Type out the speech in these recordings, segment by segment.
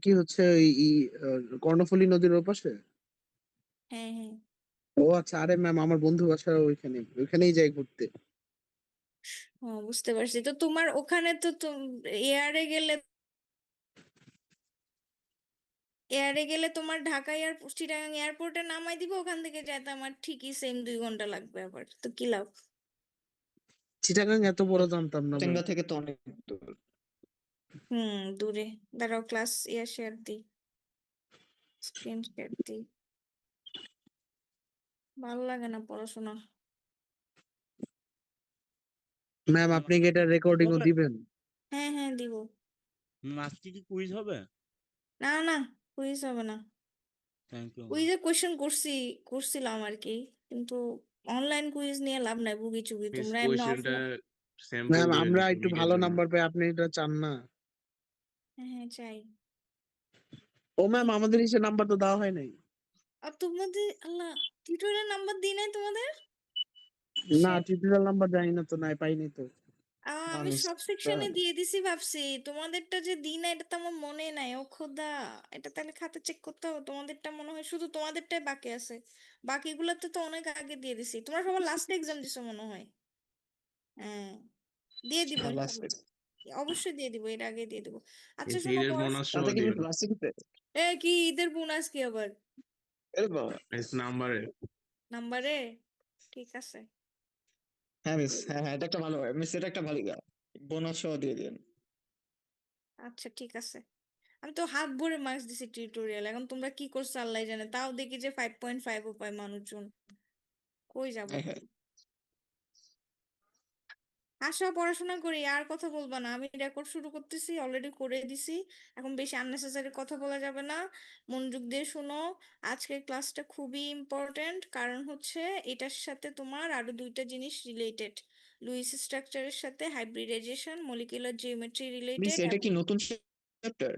কি হচ্ছে ওই কর্ণফুলী নদীর ওপাশে? হ্যাঁ হ্যাঁ। ও আচ্ছা, আরে ম্যাম আমার বন্ধু বাসা ওইখানে, ওইখানেই যাই ঘুরতে। ও বুঝতে পারছি। তো তোমার ওখানে তো এয়ারে গেলে, তোমার ঢাকা চিটাগাং এয়ারপোর্টে নামাই দিব, ওখান থেকে যাইতে আমার ঠিকই সেম 2 ঘন্টা লাগবে, আবার তো কি লাভ। চিটাগাং এত বড় জানতাম না ম্যাম। চিটাঙ্গা থেকে তো অনেক দূর। দূরে। দাঁড়াও, ক্লাস শেয়ার দিই, স্ক্রিন শেয়ার দিই। ভালো লাগে না পড়াশোনা। ম্যাম আপনি কি এটা রেকর্ডিংও দিবেন? হ্যাঁ হ্যাঁ দিব। আজকে কি কুইজ হবে? না না, কুইজ হবে না। Thank you. কুইজে কোয়েশ্চেন করছিলাম আর কি, কিন্তু অনলাইন কুইজ নিয়ে লাভ নাই, ভুগি চুগি। মিস তোমরা এমনি কোশ্চেনটা অফলাইন। স্যাম্পল ম্যাম দিয়ে আমরা দিছি একটু মিডের ভালো জন্য। নাম্বার পাই, আপনি এটা চান না? হ্যাঁ হ্যাঁ চাই। ও ম্যাম আমাদের হিসেবে নাম্বার তো দেওয়া হয় নাই। আর তোমাদের আল্লাহ, টিউটোরিয়াল নাম্বার দিই নাই তোমাদের? না, Shit. টিউটোরিয়াল নাম্বার জানি না তো, নাই পাইনি তো। না আমি মিস, সব সেকশনে দিয়ে দিছি ভাবছি, তোমাদেরটা যে দিই না এটা তো আমার মনে নাই। ও খোদা, এটা তাহলে খাতা চেক করতে হবে। তোমাদেরটা মনে হয় শুধু তোমাদেরটাই বাকি আছে, বাকিগুলোতে তো অনেক আগে দিয়ে দিছি। তোমরা সবার লাস্টে এক্সাম দিছো মনে হয়। হ্যাঁ, দিয়ে দিব লাস্ট। ইনশাল্লাহ। অবশ্যই দিয়ে দিব, এর আগে দিয়ে দিব। আচ্ছা মিস শোনো, ঈদের বোনাস সহ তাতে কি দিও। ক্লাসে দিতে? এ কি ঈদের বোনাস কি আবার? আরে বাবা। মিস নাম্বারে। নাম্বারে? ঠিক আছে। হ্যাঁ মিস, হ্যাঁ হ্যাঁ, এটা একটা ভালো হয় মিস, এটা একটা ভালো বোনাস সহ দিয়ে দিন। আচ্ছা ঠিক আছে। আমি তো হাত ভরে মার্কস দিছি টিউটোরিয়াল, এখন তোমরা কি করছো আল্লাহ জানে। তাও দেখি যে 5.5ও পায় মানুষজন। কই যাব। হ্যাঁ হ্যাঁ। আসো পড়াশোনা করি, আর কথা বলবা না। আমি রেকর্ড শুরু করতেছি, অলরেডি করে দিছি। এখন বেশি আননেসেসারি কথা বলা যাবে না। মনোযোগ দিয়ে শোনো। আজকের ক্লাসটা খুবই ইম্পর্ট্যান্ট, কারণ হচ্ছে এটার সাথে তোমার আরো 2টা জিনিস রিলেটেড। লুইস স্ট্রাকচারের সাথে hybridization, molecular geometry miss related. এটা কি নতুন চ্যাপ্টার?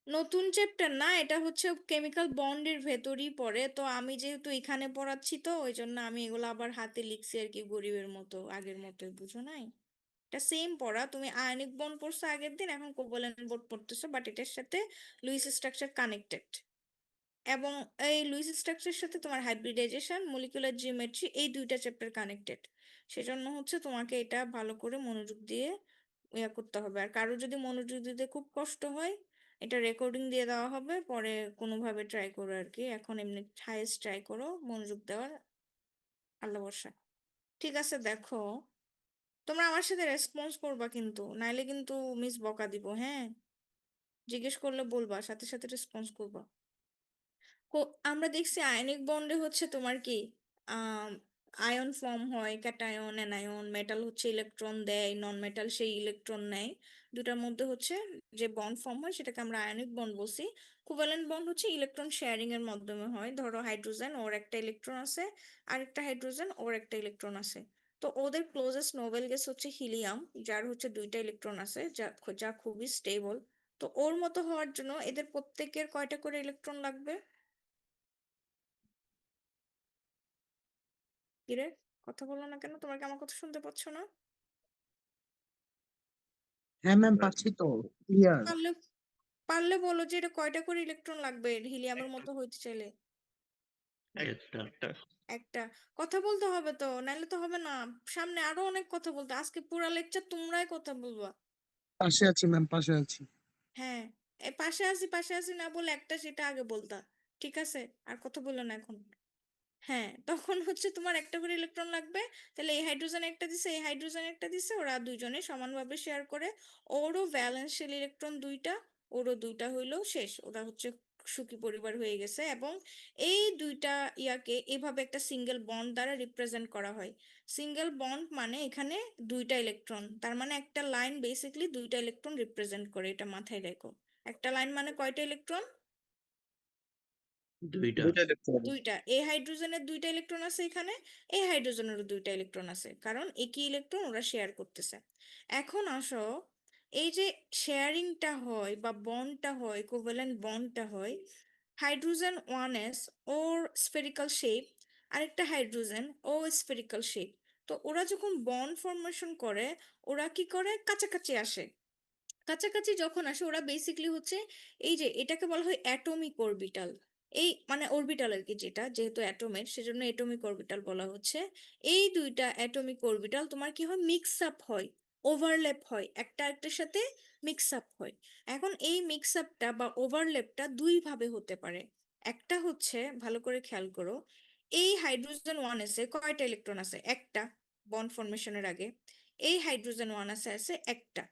নতুন চ্যাপ্টার না, এটা হচ্ছে কেমিক্যাল বন্ডের ভেতরই পড়ে। তো আমি যেহেতু এখানে পড়াচ্ছি, তো ওই জন্য আমি এগুলো আবার হাতে লিখছি আর কি, গরিবের মতো, আগের মতোই, বুঝো নাই? এটা সেম পড়া। তুমি আয়নিক বন্ড পড়ছো আগের দিন, এখন কোভালেন্ট বন্ড পড়তেছো, বাট এটার সাথে লুইস স্ট্রাকচার কানেক্টেড। এবং এই লুইস স্ট্রাকচারের সাথে তোমার হাইব্রিডাইজেশন, মলিকুলার জিওমেট্রি, এই 2টা চ্যাপ্টার কানেক্টেড। সেজন্য হচ্ছে তোমাকে এটা ভালো করে মনোযোগ দিয়ে ইয়া করতে হবে। আর কারো যদি মনোযোগ দিতে খুব কষ্ট হয়, এটা রেকর্ডিং দিয়ে দেওয়া হবে, পরে কোনোভাবে ট্রাই করো আর কি। এখন এমনি হাইয়েস্ট ট্রাই করো মনোযোগ দেওয়ার, আল্লাহ ভরসা। ঠিক আছে, দেখো তোমরা আমার সাথে রেসপন্স করবা কিন্তু, নাইলে কিন্তু মিস বকা দিব। হ্যাঁ, জিজ্ঞেস করলে বলবা, সাথে সাথে রেসপন্স করবা। আমরা দেখছি আয়নিক বন্ডে হচ্ছে তোমার কি আহ আয়ন ফর্ম হয়, ক্যাটায়ন অ্যানায়ন। মেটাল হচ্ছে ইলেকট্রন দেয়, নন মেটাল সেই ইলেকট্রন নেয়। দুটার মধ্যে হচ্ছে যে বন্ড ফর্ম হয় সেটাকে আমরা আয়নিক বন্ড বলছি। কোভ্যালেন্ট বন্ড হচ্ছে ইলেকট্রন শেয়ারিং এর মাধ্যমে হয়। ধরো হাইড্রোজেন, ওর একটা ইলেকট্রন আছে, আরেকটা হাইড্রোজেন, ওর একটা ইলেকট্রন আছে। তো ওদের ক্লোজেস্ট নোবেল গ্যাস হচ্ছে হিলিয়াম, যার হচ্ছে 2টা ইলেকট্রন আছে, যা যা খুবই স্টেবল। তো ওর মতো হওয়ার জন্য এদের প্রত্যেকের কয়টা করে ইলেকট্রন লাগবে? কিরে, কথা বলো না কেন? তোমার কি আমার কথা শুনতে পাচ্ছ না? হ্যাঁ ম্যাম পাচ্ছি তো, ক্লিয়ার। পারলে পারলে বলো যে এটা কয়টা করে ইলেকট্রন লাগবে হিলিয়ামের মতো হইতে চাইলে। একটা। একটা। কথা বলতে হবে তো, নাইলে তো হবে না। সামনে আরো অনেক কথা বলতে, আজকে পুরা লেকচার তোমরাই কথা বলবা। পাশে আছি ম্যাম, পাশে আছি। হ্যাঁ, এই পাশে আছি পাশে আছি না বলে একটা সেটা আগে বলতা। ঠিক আছে, আর কথা বললো না এখন। হ্যাঁ, তখন হচ্ছে তোমার একটা করে ইলেকট্রন লাগবে। তাহলে এই হাইড্রোজেন একটা দিছে, এই হাইড্রোজেন একটা দিছে, ওরা দুইজনে সমানভাবে শেয়ার করে। ওরও ভ্যালেন্সিয়াল ইলেকট্রন 2টা, ওরও 2টা হইলেও শেষ, ওরা হচ্ছে সুখী পরিবার হয়ে গেছে। এবং এই 2টা ইয়াকে এভাবে একটা সিঙ্গেল বন্ড দ্বারা রিপ্রেজেন্ট করা হয়। সিঙ্গেল বন্ড মানে এখানে 2টা ইলেকট্রন, তার মানে একটা লাইন বেসিক্যালি 2টা ইলেকট্রন রিপ্রেজেন্ট করে, এটা মাথায় রেখো। একটা লাইন মানে কয়টা ইলেকট্রন? দুইটা। 2টা দেখতে পারি। 2টা। এই হাইড্রোজেনের 2টা ইলেকট্রন আছে এখানে, এই হাইড্রোজেনেরও 2টা ইলেকট্রন আছে, কারণ একই ইলেকট্রন ওরা শেয়ার করতেছে। এখন আসো, এই যে শেয়ারিংটা হয় বা বন্ডটা হয়, কোভ্যালেন্ট বন্ডটা হয়, হাইড্রোজেন 1s ওর স্ফেরিক্যাল শেপ, আরেকটা হাইড্রোজেন ও স্ফেরিক্যাল শেপ। তো ওরা যখন বন্ড ফর্মেশন করে, ওরা কি করে, কাছাকাছি আসে। কাছাকাছি যখন আসে ওরা বেসিকলি হচ্ছে এই যে এটাকে বলা হয় অ্যাটমিক অরবিটাল। এই মানে অরবিটাল আর কি, যেটা যেহেতু অ্যাটমের সেজন্য অ্যাটমিক অরবিটাল বলা হচ্ছে। এই দুইটা অ্যাটমিক অরবিটাল তোমার কি হয়, মিক্স আপ হয়, ওভারল্যাপ হয়, একটা একটার সাথে মিক্স আপ হয়। এখন এই মিক্স আপটা বা ওভারল্যাপটা দুই ভাবে হতে পারে। একটা হচ্ছে, ভালো করে খেয়াল করো, এই হাইড্রোজেন ওয়ান এসে কয়টা ইলেকট্রন আছে? একটা, বন্ড ফরমেশনের আগে। এই হাইড্রোজেন ওয়ান আছে একটা।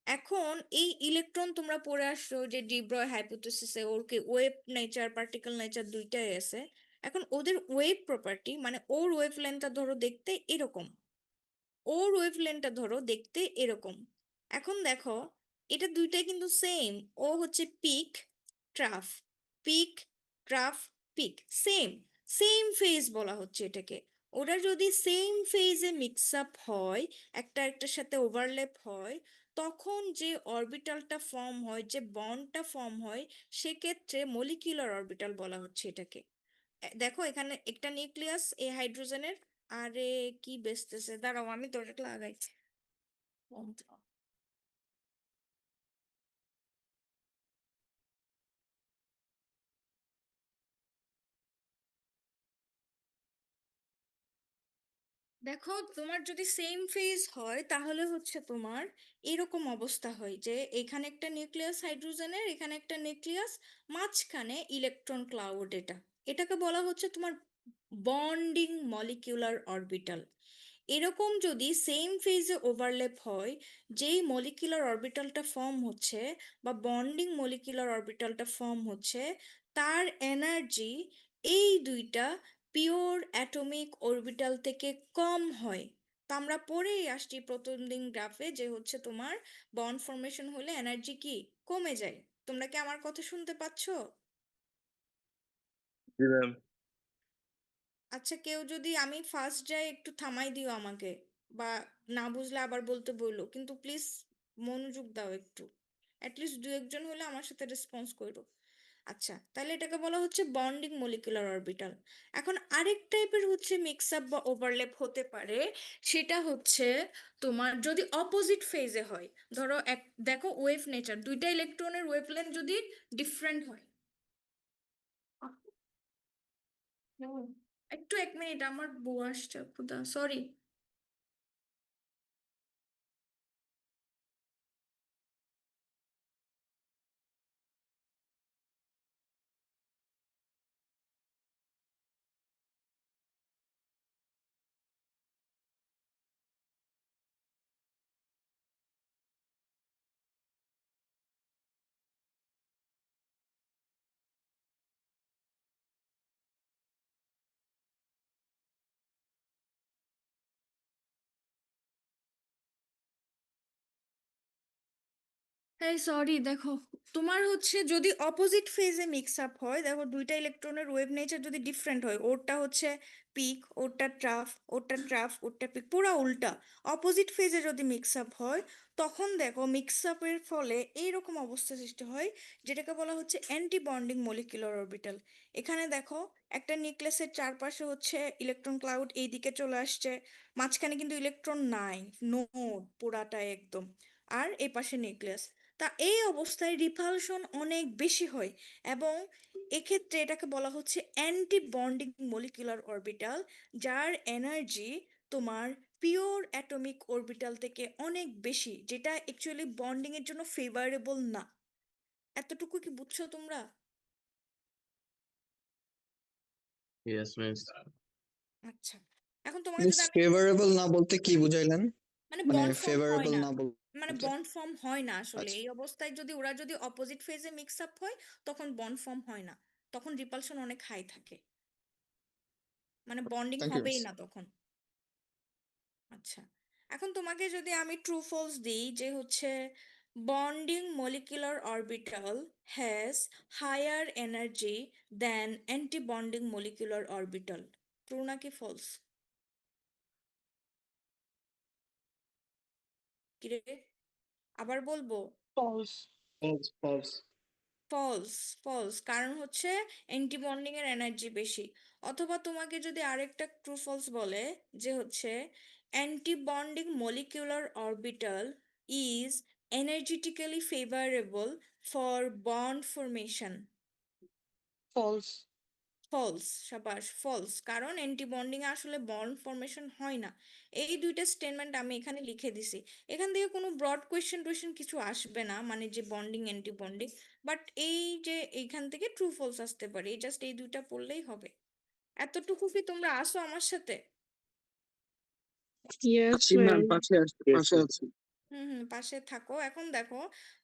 এখন এই ইলেকট্রন তোমরা পড়ে আসছো যে ডিব্রয় হাইপোথিসিসে ওরকে ওয়েভ নেচার পার্টিকেল নেচার দুইটাই আছে। এখন ওদের ওয়েভ প্রপার্টি মানে ওর ওয়েভ লেন্থটা ধরো দেখতে এরকম, ওর ওয়েভলেন্থটা ধরো দেখতে এরকম। এখন দেখো, এটা দুইটাই কিন্তু সেম। ও হচ্ছে peak, trough, peak, trough, peak, same, same phase বলা হচ্ছে এটাকে। ওরা যদি সেম ফেজে মিক্স আপ হয়, একটা একটার সাথে ওভারল্যাপ হয়, তখন যে অরবিটালটা ফর্ম হয়, যে বন্ডটা ফর্ম হয়, সেক্ষেত্রে মলিকিউলার অরবিটাল বলা হচ্ছে এটাকে। দেখো এখানে একটা নিউক্লিয়াস এই হাইড্রোজেনের। আরে কি বেচতেছে, দাঁড়াও আমি দরজাটা লাগাই। দেখো তোমার যদি সেম ফেজ হয় তাহলে হচ্ছে তোমার এরকম অবস্থা হয় যে এখানে একটা নিউক্লিয়াস হাইড্রোজেনের, এখানে একটা নিউক্লিয়াস, মাঝখানে ইলেকট্রন ক্লাউড। এটাকে বলা হচ্ছে তোমার বন্ডিং মলিকিউলার অরবিটাল। এরকম যদি সেম ফেজে ওভারল্যাপ হয়, যেই মলিকিউলার অরবিটালটা ফর্ম হচ্ছে বা বন্ডিং মলিকিউলার অরবিটালটা ফর্ম হচ্ছে, তার এনার্জি এই দুইটা পিওর অ্যাটমিক অরবিটাল থেকে কম হয়। তো আমরা পড়েই আসছি প্রথম দিন গ্রাফে যে হচ্ছে তোমার বন্ড ফর্মেশন হলে এনার্জি কি কমে যায়। তোমরা কি আমার কথা শুনতে পাচ্ছো? জি ম্যাম। আচ্ছা, কেউ যদি আমি ফার্স্ট যাই একটু থামাই দিও আমাকে, বা না বুঝলে আবার বলতে বললো, কিন্তু প্লিজ মনোযোগ দাও একটু। অ্যাটলিস্ট দু একজন হলে আমার সাথে রেসপন্স করো। আচ্ছা, তাহলে এটাকে বলা হচ্ছে বন্ডিং মলিকুলার অরবিটাল। এখন আরেক টাইপের হচ্ছে মিক্স আপ বা ওভারল্যাপ হতে পারে। সেটা হচ্ছে তোমার যদি অপোজিট ফেজে হয়। ধরো দেখো ওয়েভ নেচার, দুইটা ইলেকট্রনের ওয়েভলেন্থ যদি ডিফারেন্ট হয়। হুম, একটু এক মিনিট, আমার বউ আসছে, খুদা সরি। এই সরি, দেখো তোমার হচ্ছে যদি অপোজিট ফেজে মিক্স আপ হয়, দেখো দুইটা ইলেকট্রনের ওয়েভ নেচার যদি ডিফারেন্ট হয়, ওরটা হচ্ছে পিক, ওরটা ট্রাফ, ওরটা ট্রাফ, ওরটা পিক, পুরা উল্টা। অপোজিট ফেজে যদি মিক্স আপ হয়, তখন দেখো মিক্স আপের ফলে এইরকম অবস্থা সৃষ্টি হয়, যেটাকে বলা হচ্ছে অ্যান্টি বন্ডিং মলিকুলার অরবিটাল। এখানে দেখো একটা নিউক্লিয়াসের চারপাশে হচ্ছে ইলেকট্রন ক্লাউড এই দিকে চলে আসছে, মাঝখানে কিন্তু ইলেকট্রন নাই, নোড পুরাটাই একদম, আর এই পাশে নিউক্লিয়াস। তা এই অবস্থায় রিপালশন অনেক বেশি হয়, এবং এক্ষেত্রে এটাকে বলা হচ্ছে অ্যান্টি বন্ডিং মলিকুলার অরবিটাল, যার এনার্জি তোমার পিওর অ্যাটমিক অরবিটাল থেকে অনেক বেশি, যেটা অ্যাকচুয়ালি বন্ডিং এর জন্য ফেভারেবল না। এতটুকু কি বুঝছো তোমরা? Yes miss. আচ্ছা, এখন তোমাকে মিস যদি আমি ফেভারেবল না বলতে কি বুঝাইলেন? মানে মানে বন্ড ফর্ম হয় ফেভারেবল না, না মানে বলতে বন্ড ফর্ম হয় না আসলে আচ্ছা। এই অবস্থায়, যদি ওরা যদি অপোজিট ফেজে মিক্স আপ হয়, তখন বন্ড ফর্ম হয় না, তখন রিপালশন অনেক হাই থাকে, মানে বন্ডিং থ্যাংক ইউ হবেই মিস। না তখন। আচ্ছা, এখন তোমাকে যদি আমি ট্রু ফলস দিই যে হচ্ছে bonding molecular orbital has higher energy than anti bonding molecular orbital, true নাকি ফলস? কিরে, আবার বলবো? False. False false. False, false, কারণ হচ্ছে অ্যান্টি বন্ডিং এর এনার্জি বেশি। অথবা তোমাকে যদি আরেকটা ট্রু ফলস বলে যে হচ্ছে anti bonding molecular orbital is energetically favorable for bond formation. False. False, সাবাস, ফলস, কারণ অ্যান্টিবন্ডিং আসলে বন্ড ফর্মেশন হয় না। এই দুইটা স্টেটমেন্ট আমি এখানে লিখে দিছি। এখান থেকে কোনো ব্রড কোয়েশ্চেন টোয়েশ্চেন কিছু আসবে না, মানে যে বন্ডিং অ্যান্টিবন্ডিং, বাট এই যে এইখান থেকে ট্রু ফলস আসতে পারে, এই জাস্ট এই দুইটা পড়লেই হবে। এতটুকু কি তোমরা আসো আমার সাথে? ইয়েস আছি ম্যাম, ম্যাম। পাশে Yes, পাশে ma'am. আছি। পাশে থাকো। এখন দেখো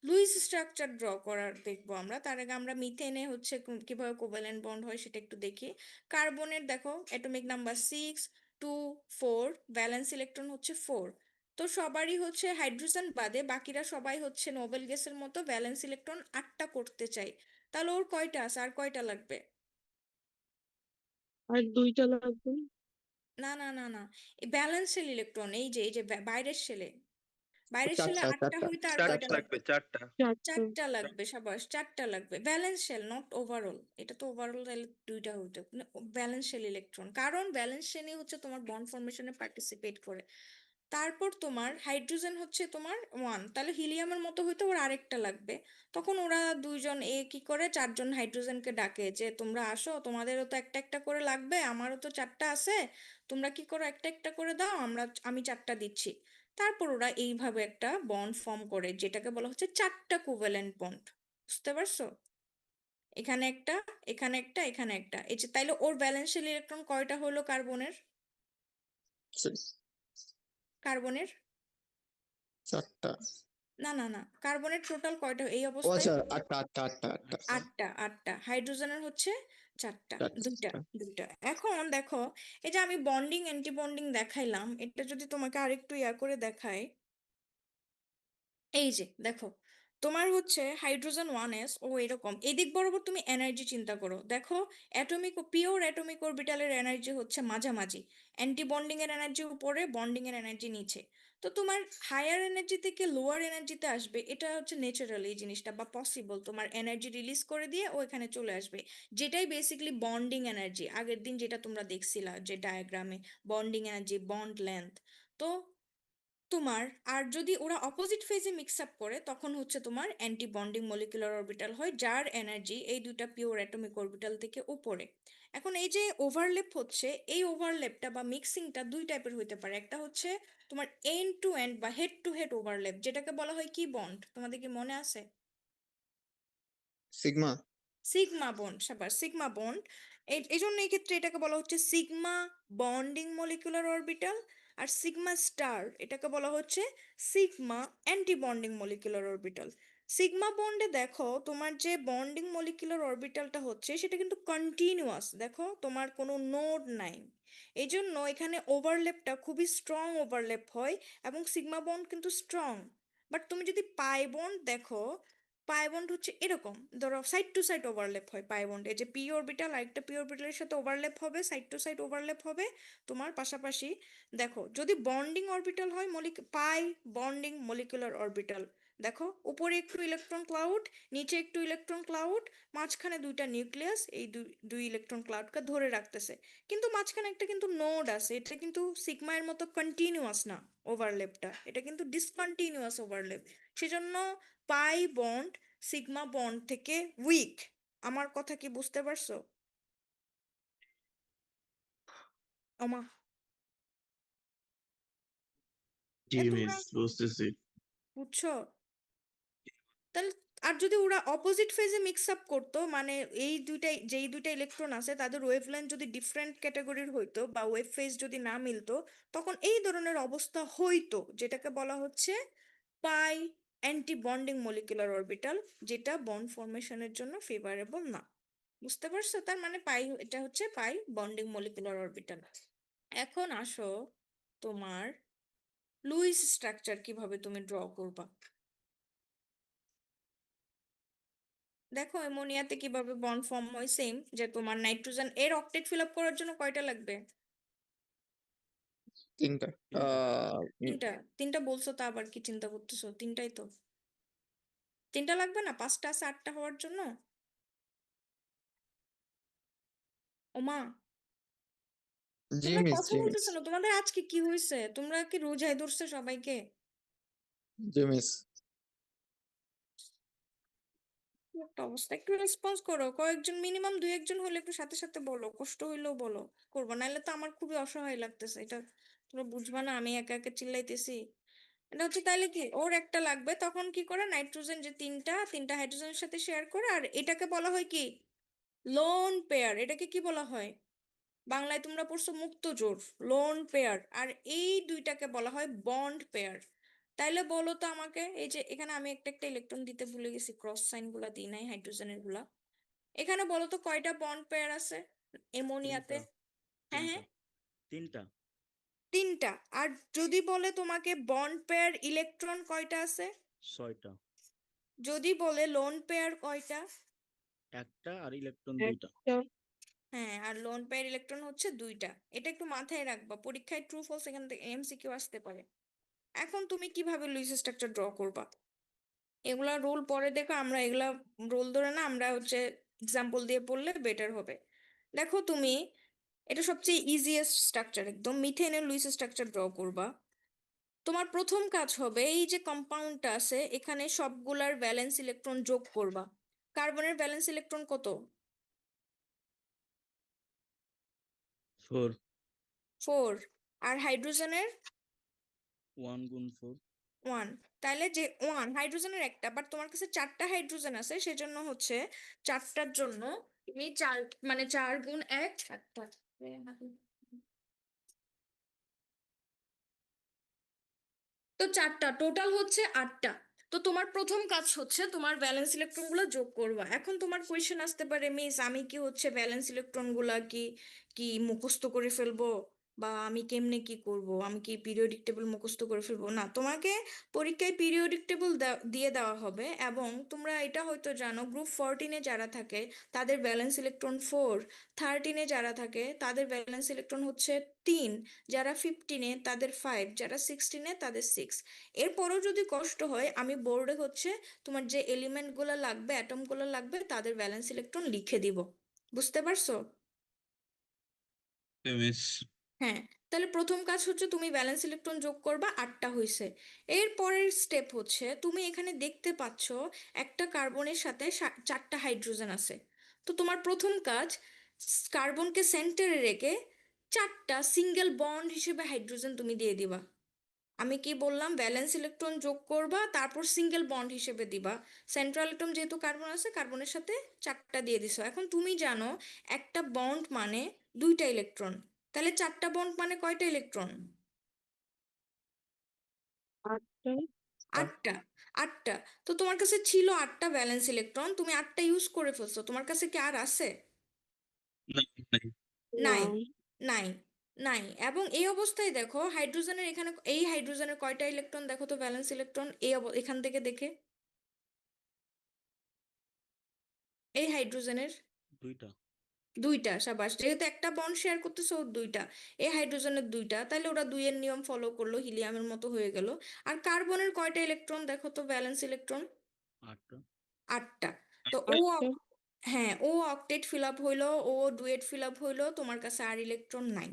লুইস স্ট্রাকচার ড্র করার দেখবো আমরা। তার আগে আমরা মিথেনে হচ্ছে কিভাবে কোভ্যালেন্ট বন্ড হয় সেটা একটু দেখি। কার্বনের দেখো অ্যাটমিক নাম্বার 6 2 4, ভ্যালেন্স ইলেকট্রন হচ্ছে 4। তো সবারই হচ্ছে হাইড্রোজেন বাদে বাকিরা সবাই হচ্ছে নোবেল গ্যাসের মতো ভ্যালেন্স ইলেকট্রন 8টা করতে চাই। তাহলে ওর কয়টা আছে, আর কয়টা লাগবে? আর 2টা লাগবে। না না না না, এই ব্যালেন্সের ইলেকট্রন, এই যে বাইরের শেলে, বাইরের শেলে চারটা 8টা চারটা হইতে আর Chat কয়টা লাগবে? লাগবে, চারটা। 4টা। 4টা লাগবে, সাবাস, 4টা লাগবে। Valence shell, not overall. এটা তো ওভারঅল তাহলে 2টা হইতো, ব্যালেন্স শেল ইলেকট্রন, কারণ ব্যালেন্স শেলই হচ্ছে তোমার বন্ড ফর্মেশনে পার্টিসিপেট করে। তারপর তোমার হাইড্রোজেন হচ্ছে তোমার 1, তাহলে হিলিয়ামের মতো হইতো ওর আরেকটা লাগবে। তখন ওরা দুইজন কি করে 4জন হাইড্রোজেনকে ডাকে যে তোমরা আসো, তোমাদেরও তো একটা একটা করে লাগবে, আমারও তো 4টা আছে, তোমরা কি করো একটা একটা করে দাও, আমি 4টা দিচ্ছি। তারপর ওরা এইভাবে একটা বন্ড ফর্ম করে, যেটাকে বলা হচ্ছে 4টা কোভ্যালেন্ট বন্ড। বুঝতে পারছো? এখানে একটা, এখানে একটা, এখানে একটা, এই যে, তাইলে ওর ভ্যালেন্সিয়াল ইলেকট্রন কয়টা হলো কার্বনের? কার্বনের, চারটা। না না না, কার্বনের টোটাল কয়টা এই ও অবস্থায়? আচ্ছা, আটটা আটটা আটটা আটটা 8টা, 8টা। হাইড্রোজেনের হচ্ছে 4টা, দুইটা, চারটা। দুইটা। এখন দেখো, এই যে আমি বন্ডিং অ্যান্টি বন্ডিং দেখাইলাম, এটা যদি তোমাকে আরেকটু করে দেখাই, এই যে দেখো, তোমার হচ্ছে হাইড্রোজেন 1s ও এরকম এদিক বরাবর তুমি এনার্জি চিন্তা করো, দেখো অ্যাটমিক ও পিওর অ্যাটমিক অরবিটালের এনার্জি হচ্ছে মাঝামাঝি, অ্যান্টি বন্ডিং এর এনার্জি উপরে, বন্ডিং এর এনার্জি নিচে। তো তোমার হায়ার এনার্জি থেকে লোয়ার এনার্জিতে আসবে, এটা হচ্ছে ন্যাচারাল এই জিনিসটা, বা পসিবল, তোমার এনার্জি রিলিজ করে দিয়ে ও এখানে চলে আসবে, যেটাই বেসিক্যালি বন্ডিং এনার্জি। আগের দিন যেটা তোমরা দেখছিলা যে ডায়াগ্রামে, বন্ডিং এনার্জি, বন্ড লেন্থ। তো তোমার, আর যদি ওরা অপোজিট ফেজে মিক্স আপ করে তখন হচ্ছে তোমার অ্যান্টি বন্ডিং মলিকুলার অরবিটাল হয়, যার এনার্জি এই দুইটা পিওর অ্যাটমিক অরবিটাল থেকে উপরে। এখন এই যে ওভারল্যাপ হচ্ছে, এই ওভারল্যাপটা বা মিক্সিংটা দুই টাইপের হইতে পারে। একটা হচ্ছে তোমার এন্ড টু এন্ড বা হেড টু হেড ওভারল্যাপ, যেটাকে বলা হয় কি বন্ড, তোমাদের কি মনে আছে? সিগমা। সিগমা বন্ড, সাবাস, সিগমা বন্ড। এই জন্য এই ক্ষেত্রে এটাকে বলা হচ্ছে সিগমা বন্ডিং মলিকুলার অরবিটাল। আর সিগমা স্টার এটাকে বলা হচ্ছে sigma anti bonding molecular orbital. Sigma বন্ডে দেখো তোমার যে বন্ডিং মলিকুলার অরবিটালটা হচ্ছে সেটা কিন্তু কন্টিনিউয়াস, দেখো তোমার কোনো নোড নাই, এই জন্য এখানে ওভারল্যাপটা খুবই স্ট্রং ওভারল্যাপ হয়, এবং সিগমা বন্ড কিন্তু স্ট্রং। বাট তুমি যদি পাই বন্ড দেখো, পাই বন্ড হচ্ছে এরকম, ধরো সাইড টু সাইড ওভারল্যাপ হয় পাই বন্ডে, যে পি অরবিটাল আরেকটা পি অরবিটালের সাথে ওভারল্যাপ হবে, সাইড টু সাইড ওভারল্যাপ হবে তোমার পাশাপাশি। দেখো যদি বন্ডিং অরবিটাল হয়, পাই বন্ডিং মলিকুলার অরবিটাল, দেখো উপরে একটু ইলেকট্রন ক্লাউড, নিচে একটু ইলেকট্রন ক্লাউড, মাঝখানে দুইটা নিউক্লিয়াস, এই দুই ইলেকট্রন ক্লাউডকে ধরে রাখতেছে, কিন্তু মাঝখানে একটা কিন্তু নোড আছে, এটা কিন্তু সিগমা এর মতো কন্টিনিউয়াস না ওভারল্যাপটা, এটা কিন্তু ডিসকন্টিনিউয়াস ওভারল্যাপ। সেজন্য পাই বন্ড সিগমা বন্ড থেকে উইক। আমার কথা কি বুঝতে পারছো? ওমা, জি তোমরা মিস, বুঝতেছি। বুঝছো? তাহলে, আর যদি ওরা অপোজিট ফেজে মিক্স আপ করতো, মানে যেই দুইটা ইলেকট্রন আছে তাদের ওয়েভলেন্থ যদি ডিফারেন্ট ক্যাটাগরির হইতো বা ওয়েভ ফেজ যদি না মিলতো, তখন এই ধরনের অবস্থা হইতো, যেটাকে বলা হচ্ছে পাই অ্যান্টি বন্ডিং মলিকুলার অরবিটাল, যেটা বন্ড ফর্মেশনের জন্য ফেভারেবল না। বুঝতে পারছো? তার মানে পাই, এটা হচ্ছে পাই বন্ডিং মলিকুলার অরবিটাল। এখন আসো তোমার লুইস স্ট্রাকচার কিভাবে তুমি ড্র করবা। দেখো অ্যামোনিয়াতে কিভাবে বন্ড ফর্ম হয়, সেম, যে তোমার নাইট্রোজেন এর অক্টেট ফিল আপ করার জন্য কয়টা লাগবে? তিনটা। তিনটা। তিনটা বলছো, তা আবার কি চিন্তা করতেছো, তিনটাই তো। তিনটা লাগবে না, 5টা আছে 8টা হওয়ার জন্য। ওমা, জি তোমরা মিস, কথা জি মিস, বলতেছো না, তোমাদের আজকে কি হয়েছে, তোমরা কি রোজায় ধরছে সবাইকে? জি মিস। একটা অবস্থা, একটু রেসপন্স করো, কয়েকজন মিনিমাম দুই একজন হলে একটু সাথে সাথে বলো, কষ্ট হইলেও বলো, করবো নাহলে তো আমার খুবই অসহায় লাগতেছে। এটা তোমরা বুঝবা না, আমি একা একা চিল্লাইতেছি। এটা হচ্ছে তাইলে কি, ওর একটা লাগবে, তখন কি করে নাইট্রোজেন যে তিনটা তিনটা হাইড্রোজেনের সাথে শেয়ার করে, আর এটাকে বলা হয় কি, লোন পেয়ার। এটাকে কি বলা হয়, বাংলায় তোমরা পড়ছো মুক্ত জোড়, লোন পেয়ার। আর এই দুইটাকে বলা হয় বন্ড পেয়ার। তাইলে বলো তো আমাকে, এই যে এখানে আমি একটা একটা ইলেকট্রন দিতে ভুলে গেছি, ক্রস সাইন গুলা দিই নাই হাইড্রোজেনের গুলা। এখানে বলো তো কয়টা বন্ড পেয়ার আছে অ্যামোনিয়াতে? তিনটা হ্যাঁ তিনটা হ্যাঁ, তিনটা তিনটা। আর যদি বলে তোমাকে বন্ড পেয়ার ইলেকট্রন কয়টা আছে, 6টা, যদি বলে লোন পেয়ার কয়টা? একটা আর ইলেকট্রন 2টা। একটা হ্যাঁ, আর লোন পেয়ার ইলেকট্রন হচ্ছে দুইটা। এটা একটু মাথায় রাখবা, পরীক্ষায় ট্রু ফলস এখান থেকে এমসিকিউ আসতে পারে। এখন তুমি কিভাবে লুইস স্ট্রাকচার ড্র করবা, এগুলা রুল পরে দেখো, আমরা এগুলা রুল ধরে না, আমরা হচ্ছে এক্সাম্পল দিয়ে পড়লে বেটার হবে। দেখো তুমি, এটা সবচেয়ে ইজিয়েস্ট স্ট্রাকচার, একদম মিথেনের লুইস স্ট্রাকচার ড্র করবা। তোমার প্রথম কাজ হবে, এই যে কম্পাউন্ডটা আছে এখানে সবগুলার ভ্যালেন্স ইলেকট্রন যোগ করবা। কার্বনের ভ্যালেন্স ইলেকট্রন কত? 4, 4। আর হাইড্রোজেনের 1 গুণ 4। 1। তাহলে যে 1 হাইড্রোজেনের একটা, বাট তোমার কাছে 4টা হাইড্রোজেন আছে, সেজন্য হচ্ছে 4টার জন্য তুমি 4, মানে 4 গুণ 1 4টা। তো 4টা টোটাল হচ্ছে 8টা। তো তোমার প্রথম কাজ হচ্ছে তোমার ভ্যালেন্স ইলেকট্রন গুলো যোগ করবা। এখন তোমার কোয়েশ্চেন আসতে পারে, মিস আমি কি হচ্ছে ভ্যালেন্স ইলেকট্রন গুলা কি কি মুখস্থ করে ফেলবো, বা আমি কেমনে কি করব, আমি কি পিরিয়ডিক টেবিল মুখস্থ করে ফেলবো? না, তোমাকে পরীক্ষায় পিরিয়ডিক টেবিল দিয়ে দেওয়া হবে। এবং তোমরা এটা হয়তো জানো, গ্রুপ 14-এ যারা থাকে তাদের ভ্যালেন্স ইলেকট্রন 4, 13-এ যারা থাকে তাদের ভ্যালেন্স ইলেকট্রন হচ্ছে 3, যারা 15-এ তাদের 5, যারা 16-এ তাদের 6। এরপরও যদি কষ্ট হয়, আমি বোর্ডে হচ্ছে তোমার যে এলিমেন্ট গুলো লাগবে, অ্যাটম গুলো লাগবে, তাদের ভ্যালেন্স ইলেকট্রন লিখে দিব। বুঝতে পারছো? মিস। হ্যাঁ। তাহলে প্রথম কাজ হচ্ছে তুমি ভ্যালেন্স ইলেকট্রন যোগ করবা, 8টা হয়েছে। এর পরের স্টেপ হচ্ছে, তুমি এখানে দেখতে পাচ্ছ একটা কার্বনের সাথে 4টা হাইড্রোজেন আছে। তো তোমার প্রথম কাজ, কার্বনকে সেন্টারে রেখে 4টা সিঙ্গেল বন্ড হিসেবে হাইড্রোজেন তুমি দিয়ে দিবা। আমি কি বললাম, ভ্যালেন্স ইলেকট্রন যোগ করবা, তারপর সিঙ্গেল বন্ড হিসেবে দিবা। সেন্ট্রাল অ্যাটম যেহেতু কার্বন আছে, কার্বনের সাথে 4টা দিয়ে দিছো। এখন তুমি জানো একটা বন্ড মানে 2টা ইলেকট্রন, তাহলে 4টা বন্ড মানে কয়টা ইলেকট্রন? আটটা 8টা। 8টা। তো তোমার কাছে ছিল 8টা ভ্যালেন্স ইলেকট্রন, তুমি 8টা ইউজ করে ফেলছো, তোমার কাছে কি আর আছে? নাই নাই। না নাই। নাই। নাই। এবং এই অবস্থায় দেখো হাইড্রোজেনের এখানে, এই হাইড্রোজেনের কয়টা ইলেকট্রন দেখো তো, ভ্যালেন্স ইলেকট্রন এই এখান থেকে দেখে, এই হাইড্রোজেনের 2টা। 2টা। সাবাস, যেহেতু একটা বন্ড শেয়ার করতেছে ওর 2টা, এই হাইড্রোজেনের 2টা, তাহলে ওরা 2-এর নিয়ম ফলো করলো, হিলিয়ামের মতো হয়ে গেল। আর কার্বনের কয়টা ইলেকট্রন দেখো তো, ভ্যালেন্স ইলেকট্রন? 8টা। 8টা। তো ও আটটা হ্যাঁ, ও অক্টেট ফিল আপ হইলো, ও ডুয়েট ফিল আপ হইলো, তোমার কাছে আর ইলেকট্রন নাই।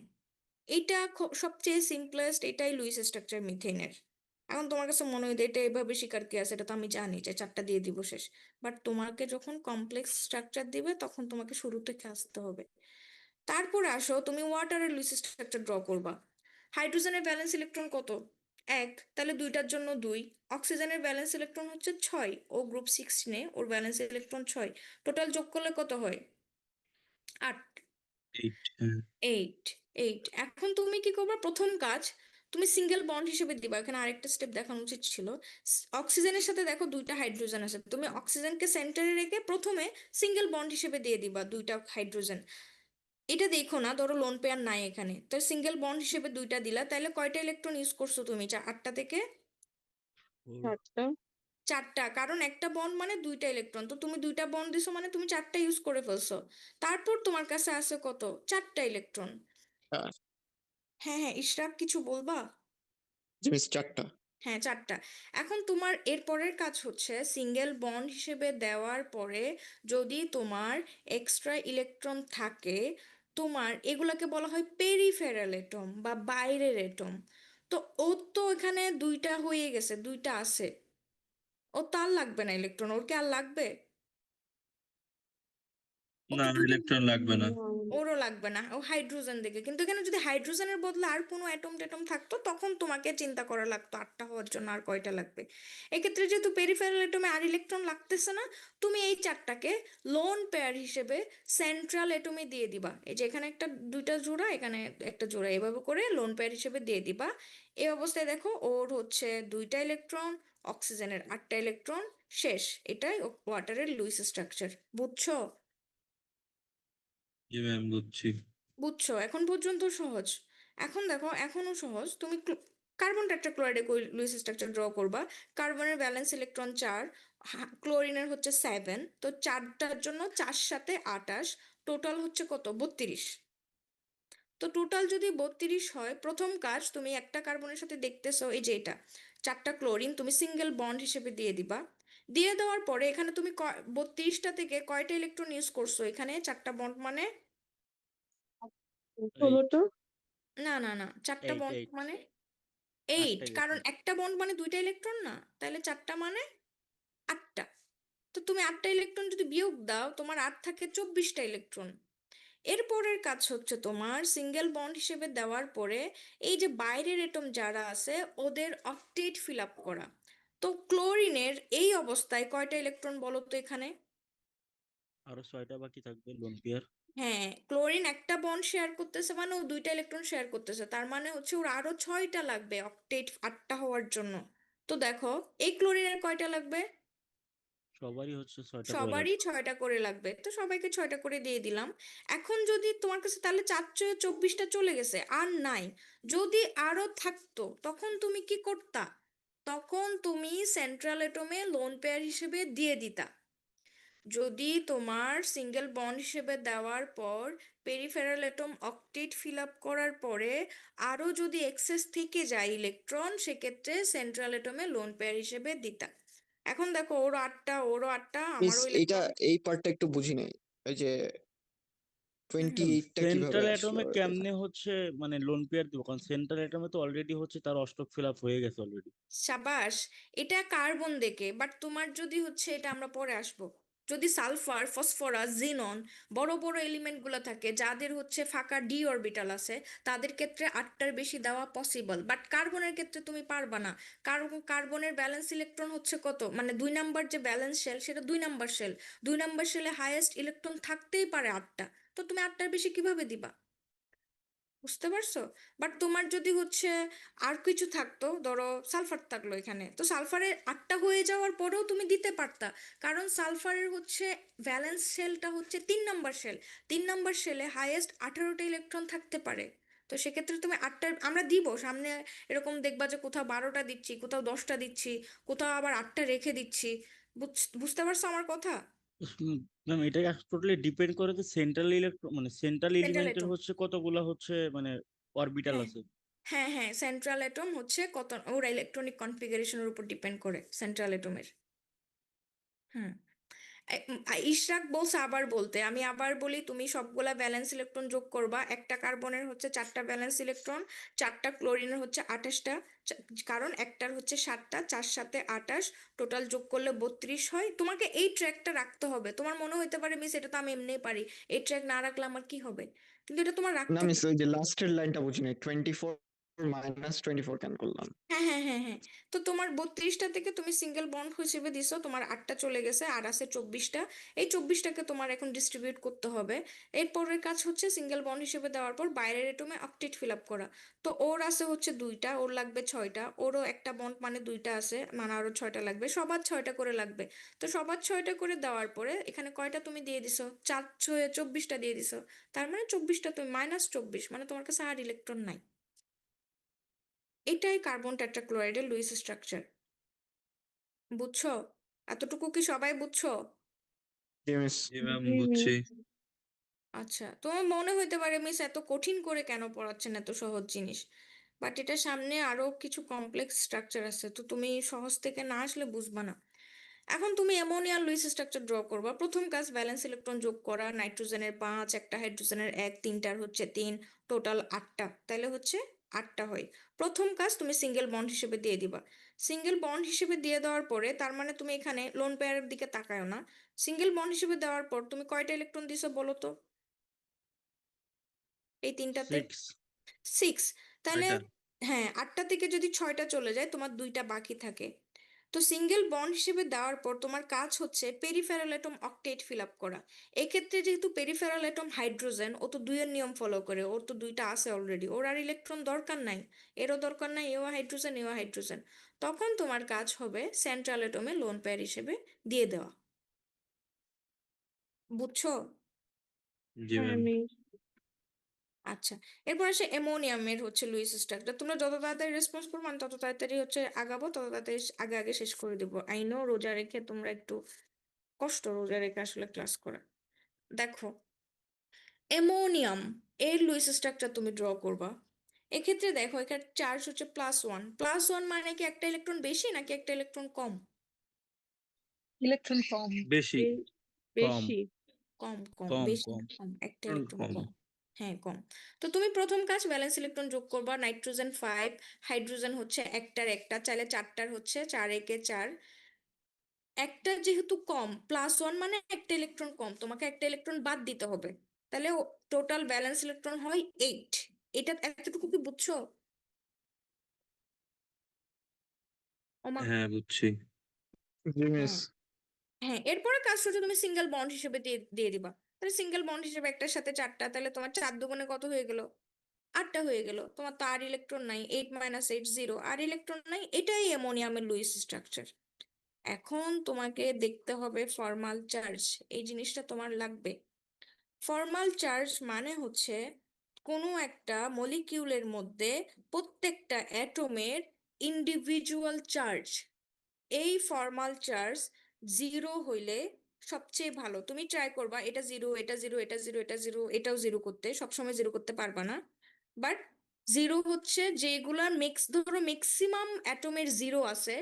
এইটা সবচেয়ে সিম্পলেস্ট, এটাই লুইস স্ট্রাকচার মিথেনের। এখন তোমার কাছে মনে হয় যে এটা এভাবে শিকার কি আছে, এটা তো আমি জানি যে 4টা দিয়ে দিব শেষ। বাট তোমাকে যখন কমপ্লেক্স স্ট্রাকচার দিবে, তখন তোমাকে শুরু থেকে আসতে হবে। তারপরে আসো, তুমি ওয়াটারের লুইস স্ট্রাকচার ড্র করবা। হাইড্রোজেনের ব্যালেন্স ইলেকট্রন কত? 1, তাহলে 2টার জন্য 2। অক্সিজেনের ব্যালেন্স ইলেকট্রন হচ্ছে 6, ও গ্রুপ 16-এ, ওর ব্যালেন্স ইলেকট্রন 6। টোটাল যোগ করলে কত হয়? 8। 8 হ্যাঁ। 8। 8। এখন তুমি কি করবে, প্রথম কাজ তুমি সিঙ্গেল বন্ড হিসেবে দিবা। এখানে আরেকটা স্টেপ দেখানো উচিত ছিল। অক্সিজেনের সাথে দেখো 2টা হাইড্রোজেন আছে, তুমি অক্সিজেনকে সেন্টারে রেখে প্রথমে সিঙ্গেল বন্ড হিসেবে দিয়ে দিবা 2টা হাইড্রোজেন। এটা দেখো না, ধরো লোন পেয়ার নাই এখানে, তো সিঙ্গেল বন্ড হিসেবে 2টা দিলা, তাহলে কয়টা ইলেকট্রন ইউজ করছো তুমি? 8টা থেকে 4। সাতটা 4টা, কারণ একটা বন্ড মানে 2টা ইলেকট্রন, তো তুমি 2টা বন্ড দিছো মানে তুমি 4টা ইউজ করে ফেলছো। তারপর তোমার কাছে আছে কত? 4টা ইলেকট্রন। হ্যাঁ হ্যাঁ, ইশরাক কিছু বলবা? জি মিস, 4টা। হ্যাঁ, 4টা। এখন তোমার এর পরের কাজ হচ্ছে, সিঙ্গেল বন্ড হিসেবে দেওয়ার পরে যদি তোমার এক্সট্রা ইলেকট্রন থাকে, তোমার এগুলাকে বলা হয় পেরিফেরাল এটম বা বাইরের এটম। তো ও তো এখানে 2টা হয়ে গেছে, 2টা আছে, ও তার লাগবে না ইলেকট্রন, ওর কি আর লাগবে? না অতটুকু ইলেকট্রন লাগবে না। ওরও লাগবে না, ও হাইড্রোজেন দেখে। কিন্তু এখানে যদি হাইড্রোজেনের বদলে আর কোনো অ্যাটম ট্যাটম থাকতো তখন তোমাকে চিন্তা করা লাগতো 8টা হওয়ার জন্য আর কয়টা লাগবে। এক্ষেত্রে যেহেতু পেরিফেরাল অ্যাটমে আর ইলেকট্রন লাগতেছে না, তুমি এই 4টাকে লোন পেয়ার হিসেবে সেন্ট্রাল অ্যাটমে দিয়ে দিবা। এই যে এখানে একটা দুইটা জোড়া, এখানে একটা জোড়া, এভাবে করে লোন পেয়ার হিসেবে দিয়ে দিবা। এই অবস্থায় দেখো ওর হচ্ছে 2টা ইলেকট্রন, অক্সিজেনের 8টা ইলেকট্রন, শেষ। এটাই ওয়াটারের লুইস স্ট্রাকচার। বুঝছো? জি ম্যাম বুঝছি। বুঝছো? এখন পর্যন্ত সহজ। এখন দেখো এখনো সহজ। তুমি কার্বন টেট্রাক্লোরাইডে লুইস স্ট্রাকচার ড্র করবা। কার্বনের ব্যালেন্স ইলেকট্রন 4, ক্লোরিনের হচ্ছে 7। তো 4টার জন্য 4 সাথে 28, টোটাল হচ্ছে কত? 32। তো টোটাল যদি 32 হয়, প্রথম কাজ তুমি একটা কার্বনের সাথে দেখতেছো এই যে এটা 4টা ক্লোরিন, তুমি সিঙ্গেল বন্ড হিসেবে দিয়ে দিবা। দিয়ে দেওয়ার পরে এখানে তুমি 32টা থেকে কয়টা ইলেকট্রন ইউজ করছো? এখানে 4টা বন্ড মানে 16টা। না না না, 4টা বন্ড 8 মানে 8 8, কারণ একটা বন্ড মানে 2টা ইলেকট্রন না, তাহলে 4টা মানে 8টা। তো তুমি 8টা ইলেকট্রন যদি বিয়োগ দাও, তোমার 8 থাকে 24টা ইলেকট্রন। এরপরের কাজ হচ্ছে তোমার সিঙ্গেল বন্ড হিসেবে দেওয়ার পরে এই যে বাইরের এটম যারা আছে ওদের অক্টেট ফিল আপ করা। তো ক্লোরিনের এই অবস্থায় কয়টা ইলেকট্রন বলো তো এখানে? আরো 6টা বাকি থাকবে লোন পেয়ার। হ্যাঁ, ক্লোরিন একটা বন্ড শেয়ার করতেছে মানে ও 2টা ইলেকট্রন শেয়ার করতেছে, তার মানে হচ্ছে ওর আরো 6টা লাগবে অক্টেট 8টা হওয়ার জন্য। তো দেখো এই ক্লোরিনের কয়টা লাগবে? সবারই হচ্ছে 6টা করে সবারই লাগবে। 6টা করে লাগবে, তো সবাইকে 6টা করে দিয়ে দিলাম। এখন যদি তোমার কাছে তাহলে 424টা চলে গেছে আর নাই, যদি আরো থাকতো তখন তুমি কি করতা? তখন তুমি সেন্ট্রাল এটমে লোন পেয়ার হিসেবে দিয়ে দিতা। যদি তোমার সিঙ্গেল বন্ড হিসেবে দেওয়ার পর peripheral atom octet fill up করার পরে আরো যদি এক্সেস থেকে যায় ইলেকট্রন, সেক্ষেত্রে সেন্ট্রাল এটমে লোন পেয়ার হিসেবে দিতা। এখন দেখো ওরও 8টা, ওরও 8টা, মিস আমারও এইটা ইলেকট্রন। এই পার্টটা একটু বুঝি নাই, ওই যে 28টা কিভাবে সেন্ট্রাল আসলো অ্যাটমে এখানে? কেমনে হচ্ছে মানে লোন পেয়ার দিব, কারণ সেন্ট্রাল অ্যাটমে তো অলরেডি হচ্ছে তার অষ্টক ফিল আপ হয়ে গেছে অলরেডি। সাবাস, এটা কার্বন দেখে, বাট তোমার যদি হচ্ছে, এটা আমরা পরে আসবো, যদি সালফার, ফসফরাস, জিনন, বড় বড় এলিমেন্ট গুলো থাকে যাদের হচ্ছে ফাঁকা ডি অরবিটাল আছে, তাদের ক্ষেত্রে 8টার বেশি দেওয়া পসিবল, বাট কার্বনের ক্ষেত্রে তুমি পারবা না। কারণ কার্বনের ব্যালেন্স ইলেকট্রন হচ্ছে কত, মানে 2 নাম্বার যে ব্যালেন্স শেল সেটা 2 নাম্বার শেল। 2 নাম্বার শেলে হাইয়েস্ট ইলেকট্রন থাকতেই পারে 8টা। তো তুমি 8টার বেশি কিভাবে দিবা? বুঝতে পারছো? বাট তোমার যদি হচ্ছে আর কিছু থাকতো, ধরো সালফার থাকলো এখানে, তো সালফারের 8টা হয়ে যাওয়ার পরেও তুমি দিতে পারতা, কারণ সালফারের হচ্ছে ভ্যালেন্স শেলটা হচ্ছে 3 নাম্বার শেল। 3 নাম্বার শেলে হাইয়েস্ট 18টা ইলেকট্রন থাকতে পারে। তো সেক্ষেত্রে তুমি 8টার আমরা দিব সামনে, এরকম দেখবা যে কোথাও 12টা দিচ্ছি, কোথাও 10টা দিচ্ছি, কোথাও আবার 8টা রেখে দিচ্ছি। বুঝতে পারছো আমার কথা? ম্যাম এটা টোটালি ডিপেন্ড করে যে সেন্ট্রাল ইলেকট্রন মানে সেন্ট্রাল সেন্ট্রাল এলিমেন্টের এটম। হচ্ছে কতগুলা হচ্ছে মানে অরবিটাল হ্যাঁ আছে। হ্যাঁ হ্যাঁ, সেন্ট্রাল এটম হচ্ছে কত, ওর ইলেকট্রনিক কনফিগারেশনের উপর ডিপেন্ড করে সেন্ট্রাল এটমের। হুম। ইশরাক বলছে আবার বলতে, আমি আবার বলি, তুমি সবগুলা ব্যালেন্স ইলেকট্রন যোগ করবা। একটা কার্বনের হচ্ছে 4টা ব্যালেন্স ইলেকট্রন, 4টা ক্লোরিনের হচ্ছে 28টা, কারণ একটার হচ্ছে 7টা, 4 সাথে 28, টোটাল যোগ করলে 32 হয়। তোমাকে এই ট্র্যাকটা রাখতে হবে। তোমার মনে হইতে পারে মিস এটা তো আমি এমনিই পারি, এই ট্র্যাক না রাখলে আমার কি হবে, কিন্তু এটা তোমার না রাখতে মিস, হবে। ওই যে লাস্টের লাইনটা বুঝি নাই, 24 মাইনাস 24 কেন করলাম? হ্যাঁ হ্যাঁ হ্যাঁ হ্যাঁ, তো তোমার 32টা থেকে তুমি সিঙ্গেল বন্ড হিসেবে দিছো, তোমার 8টা চলে গেছে, আর আছে 24টা। এই 24টাকে তোমার এখন ডিস্ট্রিবিউট করতে হবে। এরপরের কাজ হচ্ছে সিঙ্গেল বন্ড হিসেবে দেওয়ার পর বাইরের এটমে অক্টেট ফিল আপ করা। তো ওর আছে হচ্ছে 2টা, ওর লাগবে 6টা, ওরও একটা বন্ড মানে 2টা আছে, মানে আরো 6টা লাগবে, সবার 6টা করে লাগবে। তো সবার 6টা করে দেওয়ার পরে এখানে কয়টা তুমি দিয়ে দিছো? 4 6 24টা দিয়ে দিছো। তার মানে 24টা তুমি -24, মানে তোমার কাছে আর ইলেকট্রন নাই। এটাই কার্বন টেট্রাক্লোরাইডের লুইস স্ট্রাকচার। বুঝছো? এতটুকু কি সবাই বুঝছো? জি মিস। জি ম্যাম জি বুঝছি। মিস। আচ্ছা, তোমার মনে হইতে পারে মিস এত কঠিন করে কেন পড়াচ্ছেন এত সহজ জিনিস, বাট এটা সামনে আরো কিছু কমপ্লেক্স স্ট্রাকচার আছে, তো তুমি সহজ থেকে না আসলে বুঝবা না। এখন তুমি অ্যামোনিয়ার লুইস স্ট্রাকচার ড্র করবা। প্রথম কাজ ব্যালেন্স ইলেকট্রন যোগ করা, নাইট্রোজেনের 5, একটা হাইড্রোজেনের 1, তিনটার হচ্ছে 3, টোটাল 8টা, তাহলে হচ্ছে 8টা হয়। প্রথম কাজ তুমি সিঙ্গেল বন্ড হিসেবে দিয়ে দিবা। সিঙ্গেল বন্ড হিসেবে দিয়ে দেওয়ার পরে তার মানে তুমি এখানে লোন পেয়ারের দিকে তাকায়ো না, সিঙ্গেল বন্ড হিসেবে দেওয়ার পর তুমি কয়টা ইলেকট্রন দিছো বলো তো এই তিনটাতে? 6 সিক্স। তাহলে 6টা। হ্যাঁ, 8টা থেকে যদি 6টা চলে যায় তোমার 2টা বাকি থাকে। তো সিঙ্গেল বন্ড হিসেবে দেওয়ার পর তোমার কাজ হচ্ছে peripheral atom octet fill up করা। এক্ষেত্রে যেহেতু পেরিফেরাল অ্যাটম হাইড্রোজেন, ও তো 2 এর নিয়ম ফলো করে, ওর তো 2টা আছে অলরেডি, ওর আর ইলেকট্রন দরকার নাই, এরও দরকার নাই, এও হাইড্রোজেন এও হাইড্রোজেন। তখন তোমার কাজ হবে সেন্ট্রাল অ্যাটমে লোন পেয়ার হিসেবে দিয়ে দেওয়া। বুঝছো? জি হ্যাঁ ম্যাম। মিস। আচ্ছা, এরপর আসে অ্যামোনিয়ামের হচ্ছে লুইস স্ট্রাকচার। তোমরা যত তাড়াতাড়ি রেসপন্স করবো আমি তত তাড়াতাড়ি হচ্ছে আগাবো, তত তাড়াতাড়ি আগে আগে শেষ করে দিব। আই নো রোজা রেখে তোমরা একটু কষ্ট, রোজা রেখে আসলে ক্লাস করা। দেখো, অ্যামোনিয়াম এর লুইস স্ট্রাকচার তুমি ড্র করবা। এক্ষেত্রে দেখো এখানে চার্জ হচ্ছে +1। +1 মানে কি একটা ইলেকট্রন বেশি নাকি একটা ইলেকট্রন কম? ইলেকট্রন কম। বেশি। কম বেশি। কম কম, কম বেশি কম না, কম, একটা ইলেকট্রন ইলেকট্রন কম। কম। হ্যাঁ কম। তো তুমি প্রথম কাজ ভ্যালেন্স ইলেকট্রন যোগ করবা, নাইট্রোজেন 5, হাইড্রোজেন হচ্ছে একটার একটা, চাইলে 4টার হচ্ছে 4 একে 4। একটা যেহেতু কম, +1 মানে একটা ইলেকট্রন কম, তোমাকে একটা ইলেকট্রন বাদ দিতে হবে, তাহলে টোটাল ব্যালেন্স ইলেকট্রন হয় 8। এটা এতটুকু কি বুঝছো? ওমা। হ্যাঁ বুঝছি। জি মিস। হ্যাঁ হ্যাঁ, এরপরে কাজটা হচ্ছে তুমি সিঙ্গেল বন্ড হিসেবে দিয়ে দিয়ে দিবা। তাহলে সিঙ্গেল বন্ড হিসেবে একটার সাথে 4টা, তাহলে তোমার 4 দুগুণে কত হয়ে গেল? 8টা হয়ে গেল। তোমার তো আর ইলেকট্রন নাই, 8 - 8 0, আর ইলেকট্রন নাই। এটাই অ্যামোনিয়ামের লুইস স্ট্রাকচার। এখন তোমাকে দেখতে হবে ফর্মাল চার্জ, এই জিনিসটা তোমার লাগবে। ফর্মাল চার্জ মানে হচ্ছে কোনো একটা মলিকিউলের মধ্যে প্রত্যেকটা অ্যাটমের ইন্ডিভিজুয়াল চার্জ। এই ফর্মাল চার্জ 0 হইলে সবচেয়ে ভালো। তুমি ট্রাই করবা এটা 0, এটা 0, এটা 0, এটা 0, এটাও 0 করতে, সবসময় 0 করতে পারবা না। বাট 0 হচ্ছে যেগুলার ধরো ম্যাক্সিমাম অ্যাটমের 0 আছে,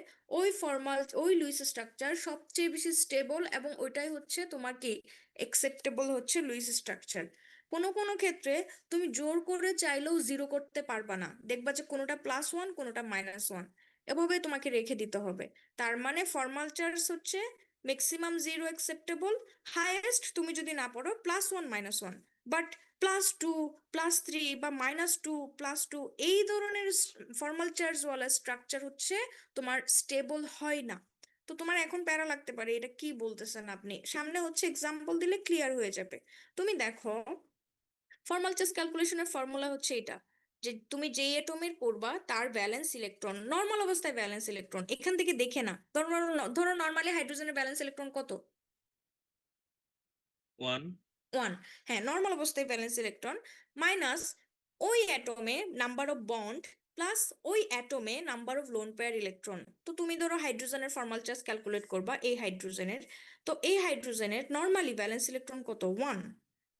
ওই লুইস স্ট্রাকচার সবচেয়ে বেশি স্টেবল, এবং ওইটাই হচ্ছে তোমার কি একসেপ্টেবল হচ্ছে লুইস স্ট্রাকচার। কোনো কোনো ক্ষেত্রে তুমি জোর করে চাইলেও 0 করতে পারবা না, দেখবা যে কোনোটা +1 কোনোটা -1, এভাবে তোমাকে রেখে দিতে হবে। তার মানে ফর্মাল চার্জ হচ্ছে ম্যাক্সিমাম 0 অ্যাকসেপ্টেবল, হাইয়েস্ট তুমি যদি না পড়ো +1 -1, বাট +2 +3 বা -2 +2 এই ধরনের ফর্মাল চার্জওয়ালা স্ট্রাকচার হচ্ছে তোমার স্টেবল হয় না। তো তোমার এখন প্যারা লাগতে পারে এটা কি বলতেছেন আপনি, সামনে হচ্ছে এক্সাম্পল দিলে ক্লিয়ার হয়ে যাবে। তুমি দেখো, ফর্মাল চার্জ ক্যালকুলেশনের ফর্মুলা হচ্ছে এটা, যে তুমি যেই অ্যাটমের করবা তার ভ্যালেন্স ইলেকট্রন, নর্মাল অবস্থায় ভ্যালেন্স ইলেকট্রন এখান থেকে দেখে না, ধরো ধরো নর্মালি হাইড্রোজেনের ভ্যালেন্স ইলেকট্রন কত? 1। 1। হ্যাঁ, নর্মাল অবস্থায় ভ্যালেন্স ইলেকট্রন মাইনাস ওই অ্যাটমে নাম্বার অফ বন্ড প্লাস ওই অ্যাটমে number of lone pair electron. তো তুমি ধরো হাইড্রোজেনের ফর্মাল চার্জ ক্যালকুলেট করবা এই হাইড্রোজেনের, তো এই হাইড্রোজেনের নর্মালি ভ্যালেন্স ইলেকট্রন কত? 1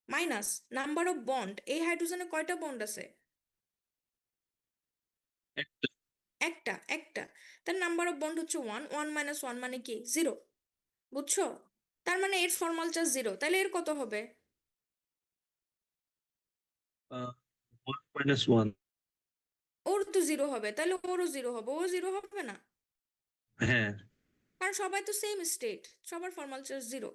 মাইনাস নাম্বার অফ বন্ড, এই হাইড্রোজেনে কয়টা বন্ড আছে? একটা। একটা একটা। তার নাম্বার অফ বন্ড হচ্ছে 1, 1 - 1 মানে কি 0। বুঝছো? তার মানে এর ফর্মাল চার্জ 0, তাহলে এর কত হবে? 1 - 1। ওর তো 0 হবে, তাহলে ওরও 0 হবে, ও 0 হবে না, হ্যাঁ। কারণ সবাই তো সেম স্টেট, সবার ফর্মাল চার্জ 0।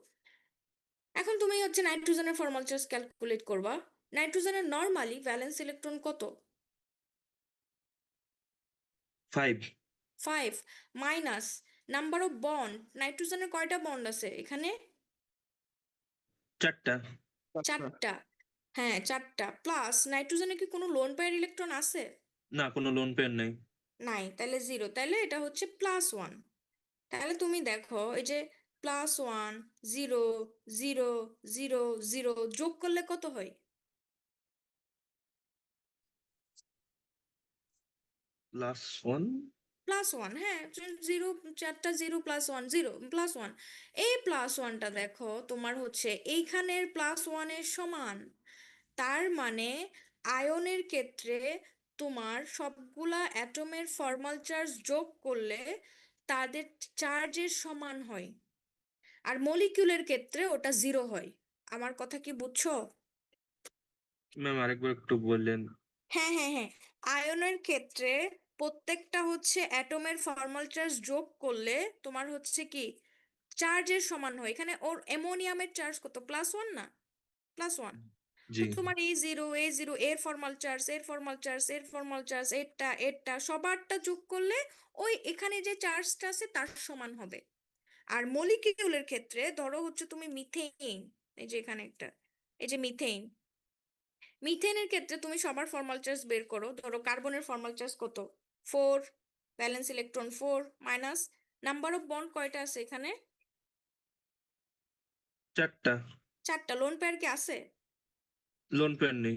এখন তুমি হচ্ছে নাইট্রোজেনের ফর্মাল চার্জ ক্যালকুলেট করবা। নাইট্রোজেনের নর্মালি ভ্যালেন্স ইলেকট্রন কত? 5। 5 মাইনাস নাম্বার অফ বন্ড, নাইট্রোজেনের কয়টা বন্ড আছে এখানে? 4টা। 4টা। হ্যাঁ 4টা, প্লাস নাইট্রোজেনে কি কোনো লোন পেয়ার ইলেকট্রন আছে? না, কোনো লোন পেয়ার নেই। নাই, তাহলে 0, তাহলে এটা হচ্ছে +1। তাহলে তুমি দেখো এই যে +1 0 0 0 0 যোগ করলে কত হয়? +1। +1, হ্যাঁ 0, 4টা 0 +1 0 +1। এই +1টা দেখো তোমার হচ্ছে এইখানের +1 এর সমান। তার মানে আয়নের ক্ষেত্রে তোমার সবগুলা অ্যাটমের ফর্মাল চার্জ যোগ করলে তাদের চার্জের সমান হয়, আর মলিকিউলের ক্ষেত্রে ওটা 0 হয়। আমার কথা কি বুঝছো? ম্যাম আরেকবার একটু বললেন। হ্যাঁ হ্যাঁ হ্যাঁ, আয়নের ক্ষেত্রে প্রত্যেকটা হচ্ছে অ্যাটমের ফর্মাল চার্জ যোগ করলে তোমার হচ্ছে কি চার্জের সমান হয়। এখানে ওর অ্যামোনিয়ামের চার্জ কত, +1 না, +1। তো জি তোমার এই জিরো এর ফর্মাল চার্জ, এর ফর্মাল চার্জ, এর ফর্মাল চার্জ, এরটা সবারটা যোগ করলে ওই এখানে যে চার্জটা আছে তার সমান হবে। আর মলিকিউলের ক্ষেত্রে ধরো হচ্ছে তুমি মিথেইন, এই যে এখানে একটা, এই যে মিথেনের ক্ষেত্রে তুমি সবার ফর্মাল চার্জ বের করো। ধরো কার্বনের ফর্মাল চার্জ কত, 4, valence electron 4 minus number of bond কয়টা আছে এখানে, 4টা। 4টা। লোন পেয়ার কি আছে? লোন পেয়ার নেই।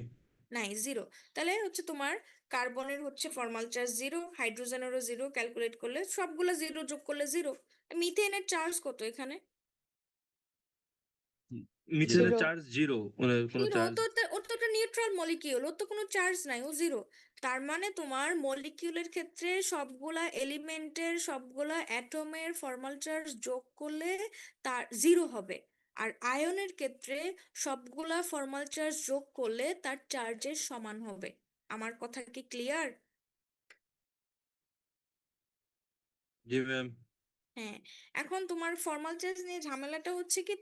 নাই, 0। তাহলে হচ্ছে তোমার কার্বনের হচ্ছে ফর্মাল চার্জ 0, হাইড্রোজেনেরও 0, ক্যালকুলেট করলে সবগুলো 0 যোগ করলে 0। মিথেনের চার্জ কত এখানে? মিথেনের 0 চার্জ 0, কোনো 0। চার্জ। ওর তো একটা নিউট্রাল মলিকিউল, ওর তো কোনো চার্জ নাই, ও 0। তার মানে তোমার মলিকিউলের ক্ষেত্রে সবগুলা এলিমেন্টের সবগুলা অ্যাটমের ফর্মাল চার্জ যোগ করলে তার 0 হবে। আর আয়নের ক্ষেত্রে সবগুলা ফর্মাল চার্জ যোগ করলে তার চার্জের সমান হবে। আমার কথা কি ক্লিয়ার? জি ম্যাম। হ্যাঁ। এখন তোমার ফর্মাল চার্জ নিয়ে ঝামেলাটা হচ্ছে কি,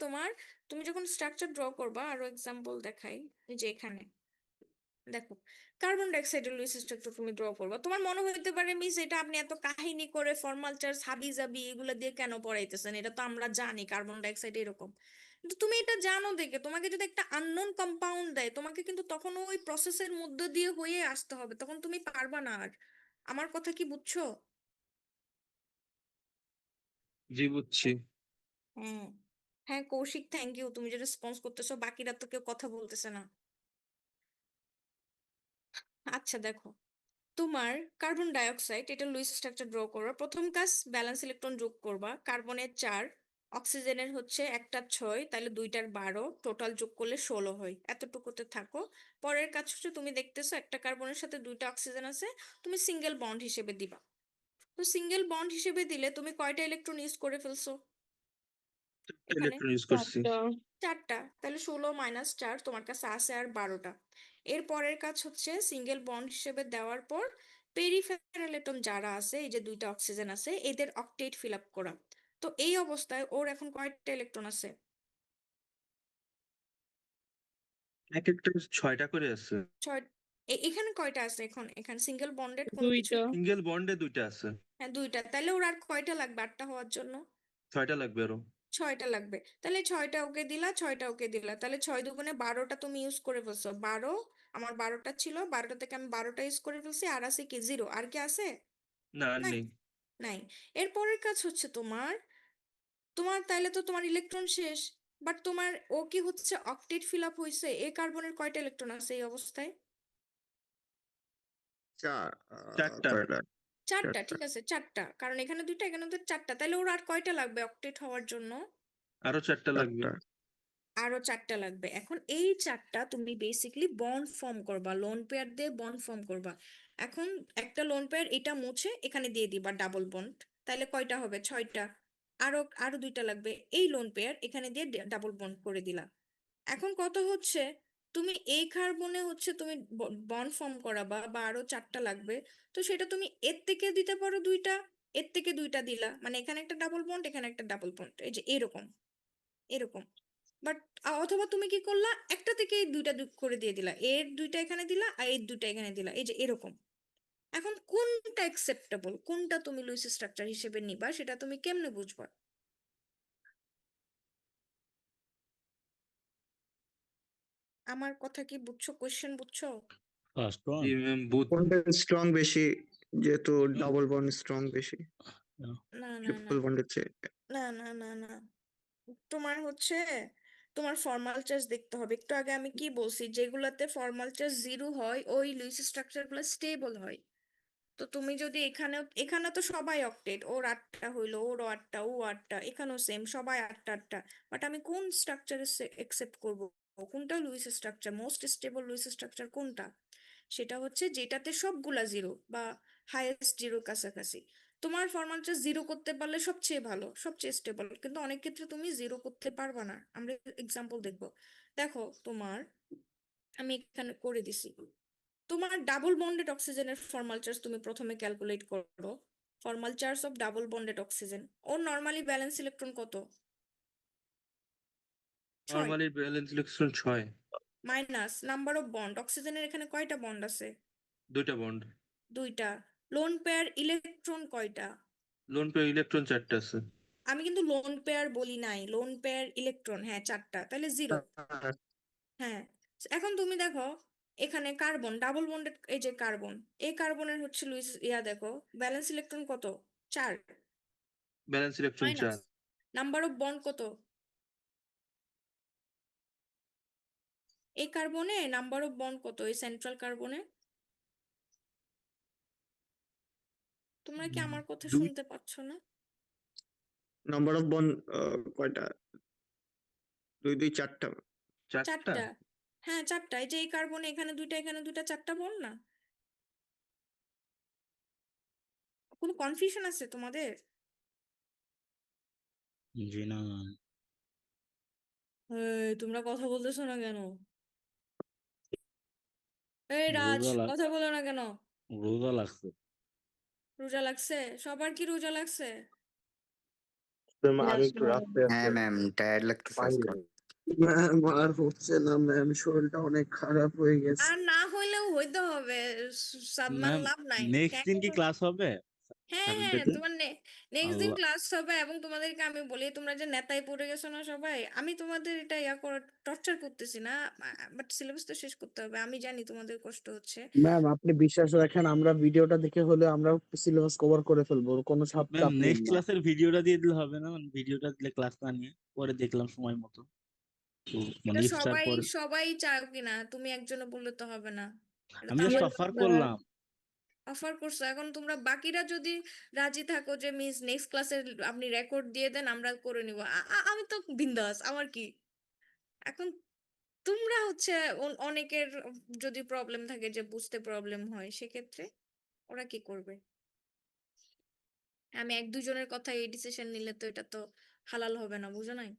তুমি যখন স্ট্রাকচার ড্র করবা, আরো এক্সাম্পল দেখাই, এই যে এখানে দেখো, কার্বন ডাইঅক্সাইডের লুইস স্ট্রাকচার তুমি ড্র করবা, তোমার মনে হইতে পারে মিস এটা আপনি এত কাহিনী করে ফর্মাল চার্জ হাবি জাবি এগুলো দিয়ে কেন পড়াইতেছেন, এটা তো আমরা জানি কার্বন ডাইঅক্সাইড এরকম। কিন্তু তুমি এটা জানো দেখে, তোমাকে যদি একটা আননোন কম্পাউন্ড দেয়, তোমাকে কিন্তু তখন ওই প্রসেসের মধ্য দিয়ে হয়ে আসতে হবে, তখন তুমি পারবা না আর। আমার কথা কি বুঝছো? জি বুঝছি। হ্যাঁ। হ্যাঁ কৌশিক, থ্যাংক ইউ, তুমি যে রেসপন্স করতেছো, বাকিরা তো কেউ কথা বলতেছে না। আচ্ছা দেখো, তোমার কার্বন ডাইঅক্সাইড এটা লুইস স্ট্রাকচার ড্র করবা, প্রথম কাজ ব্যালেন্স ইলেকট্রন যোগ করবা, কার্বনের 4, অক্সিজেনের হচ্ছে একটা 6, তাহলে দুইটার 12, টোটাল যোগ করলে 16 হয়, এতটুকুতে থাকো। পরের কাজ হচ্ছে তুমি দেখতেছো একটা কার্বনের সাথে দুইটা অক্সিজেন আছে, তুমি সিঙ্গেল বন্ড হিসেবে দিবা। তো সিঙ্গেল বন্ড হিসেবে দিলে তুমি কয়টা ইলেকট্রন ইউজ করে ফেলছো এখানে? ইলেকট্রন ইউজ করছি। 4টা 4টা। তাহলে 16 মাইনাস 4 তোমার কাছে আছে আর 12টা। এর পরের কাজ হচ্ছে সিঙ্গেল বন্ড হিসেবে দেওয়ার পর পেরিফেরাল অ্যাটম যারা আছে, এই যে দুইটা অক্সিজেন আছে, এদের অক্টেট ফিল আপ করা। তো এই অবস্থায় ওর এখন কয়টা ইলেকট্রন আছে? এক একটা 6টা করে আছে। 6। এখানে কয়টা আছে এখন? এখানে সিঙ্গেল বন্ডেড কোনো কিছু? 2টা সিঙ্গেল বন্ডে 2টা আছে। হ্যাঁ 2টা। তাহলে ওর আর কয়টা লাগবে 8টা হওয়ার জন্য? 6টা লাগবে আরো। 6টা লাগবে। তাহলে 6টা ওকে দিলা, 6টা ওকে দিলা, তাহলে 6 দুগুণে 12টা তুমি ইউজ করে ফেলছো। 12, আমার 12টা ছিল, 12টা থেকে আমি 12টা ইউজ করে ফেলছি, আর আছে কি 0? আর কি আছে? না আর নাই, নেই। নাই। এর পরের কাজ হচ্ছে তোমার তোমার তাইলে তো তোমার ইলেকট্রন শেষ। বাট তোমার ও কি হচ্ছে অক্টেট ফিল আপ হয়েছে? এই কার্বনের কয়টা ইলেকট্রন আছে এই অবস্থায়? 4টা। কয়টা? 4টা, 4টা। ঠিক আছে 4টা, কারণ এখানে 2টা এখানে তো 4টা, তাহলে ওর আর কয়টা লাগবে অক্টেট হওয়ার জন্য? আরো 4টা লাগবে। 4টা। আরো 4টা লাগবে। এখন এই 4টা তুমি বেসিকলি বন্ড ফর্ম করবা, লোন পেয়ার দিয়ে বন্ড ফর্ম করবা। এখন একটা লোন পেয়ার এটা মুছে এখানে দিয়ে দিবা ডাবল বন্ড, তাহলে কয়টা হবে? 6টা। আরো আরো 2টা লাগবে, এই লোন পেয়ার এখানে দিয়ে ডাবল বন্ড করে দিলা। এখন কত হচ্ছে, তুমি এই কার্বনে হচ্ছে তুমি বন্ড ফর্ম করাবা বা আরো 4টা লাগবে, তো সেটা তুমি এর থেকে দিতে পারো 2টা, এর থেকে 2টা দিলা, মানে এখানে একটা ডাবল বন্ড এখানে একটা ডাবল বন্ড, এই যে এরকম এরকম। বাট অথবা তুমি কি করলা, একটা থেকে এই 2টা করে দিয়ে দিলা, এর 2টা এখানে দিলা আর এর 2টা এখানে দিলা, এই যে এরকম। এখন কোনটা অ্যাকসেপ্টেবল, কোনটা তুমি লুইস স্ট্রাকচার হিসেবে নিবা, সেটা তুমি কেমনে বুঝবা? আমার কথা কি বুঝছো? কোয়েশ্চেন বুঝছো? First one. জি ম্যাম বুঝ। কোনটা স্ট্রং বেশি, যেহেতু ডাবল বন্ড স্ট্রং বেশি না না না ট্রিপল বন্ডের চেয়ে? না না না না, তোমার হচ্ছে তোমার ফর্মাল চার্জ দেখতে হবে। একটু আগে আমি কি বলছি, যেগুলাতে ফর্মাল চার্জ 0 হয় ওই লুইস স্ট্রাকচার গুলো স্টেবল হয়। তো তুমি যদি এখানে তো সবাই অক্টেট, ওর 8টা হইলো, ওর 8টা, ও 8টা, এখানেও সেম সবাই 8টা 8টা। বাট আমি কোন স্ট্রাকচার একসেপ্ট করব, কোনটা Lewis structure, most stable Lewis structure কোনটা? সেটা হচ্ছে যেটাতে সবগুলা 0 বা হাইয়েস্ট 0 কাছাকাছি। তোমার ফর্মাল চার্জ 0 করতে পারলে সবচেয়ে ভালো, সবচেয়ে স্টেবল, কিন্তু অনেক ক্ষেত্রে তুমি 0 করতে পারবা না। আমরা এক্সাম্পল দেখবো। দেখো তোমার, আমি এখানে করে দিছি, তোমার ডাবল বন্ডেড অক্সিজেনের ফর্মাল চার্জ তুমি প্রথমে ক্যালকুলেট করো। Formal charge of double bonded oxygen, or normally balance electron কত? 6। Normally balance electron 6। Minus number of bond, অক্সিজেনের এখানে কয়টা বন্ড আছে? 2টা বন্ড। 2টা। লোন পেয়ার ইলেকট্রন কয়টা? লোন পেয়ার ইলেকট্রন 4টা আছে। আমি কিন্তু লোন পেয়ার বলি নাই, লোন পেয়ার ইলেকট্রন, হ্যাঁ 4টা, তাহলে 0। হ্যাঁ, এখন তুমি দেখো এখানে কার্বন ডাবল বন্ডেড, এই যে কার্বন, এই কার্বনের হচ্ছে লুইস দেখো ব্যালেন্স ইলেকট্রন কত? 4। Balance electron 4। Minus number of bond কত? এই কার্বনে নাম্বার অফ বন্ড কত? এই সেন্ট্রাল কার্বনে? তোমরা কি আমার কথা দুই শুনতে পাচ্ছ না? নাম্বার অফ বন্ড কয়টা? 2 2 4টা। 4টা। 4টা। হ্যাঁ 4টা, এই যে এই কার্বনে এখানে 2টা, এখানে 2টা, 4টা বন্ড না? কোনো কনফিউশন আছে তোমাদের? জি না, তোমরা কথা বলতেছো না কেন? এই রাজ, রোজা কথা বলো না কেন? রোজা লাগছে। রোজা লাগছে? সবার কি রোজা লাগছে? আমি একটু রাস্তায় আছি হ্যাঁ ম্যাম, টায়ার্ড লাগতেছে আজকে। ম্যাম আর হচ্ছে না ম্যাম, শরীরটা অনেক খারাপ হয়ে গেছে। আর না হইলেও হইতে হবে, মানে ম্যাম লাভ নাই। নেক্সট দিন কি ক্লাস হবে হ্যাঁ হ্যাঁ, সানডেতে? তোমার নেক্সট দিন আল্লাহ, ক্লাস হবে, এবং তোমাদেরকে আমি বলি, তোমরা যে নেতায় পড়ে গেছো না সবাই, আমি তোমাদের এটা করে টর্চার করতেছি না, বাট সিলেবাস তো শেষ করতে হবে, আমি জানি তোমাদের কষ্ট হচ্ছে। ম্যাম আপনি বিশ্বাস রাখেন, আমরা ভিডিওটা দেখে হলে আমরা সিলেবাস কভার করে ফেলবো, কোনো ম্যাম চাপ নেই নেক্সট না। ক্লাসের ভিডিওটা দিয়ে দিলে হবে না? মানে ভিডিওটা দিলে ক্লাস না নিয়ে পরে দেখলাম সময় মতো, তো মানে এটা ইফতার পরে সবাই চাও কিনা? তুমি একজনে বললে তো হবে না, এটা আমি তো জাস্ট আমার অফার করলাম। অফার করছো। এখন তোমরা বাকিরা যদি রাজি থাকো যে মিস নেক্সট ক্লাসে আপনি রেকর্ড দিয়ে দেন, আমরা করে নিব, আমি তো বিন্দাস, আমার কি। এখন তোমরা হচ্ছে অনেকের যদি প্রবলেম থাকে, যে বুঝতে প্রবলেম হয়, সেক্ষেত্রে ওরা কি করবে? আমি 1 2 জনের কথা এই ডিসিশন নিলে তো এটা তো হালাল হবে না, বুঝো নাই?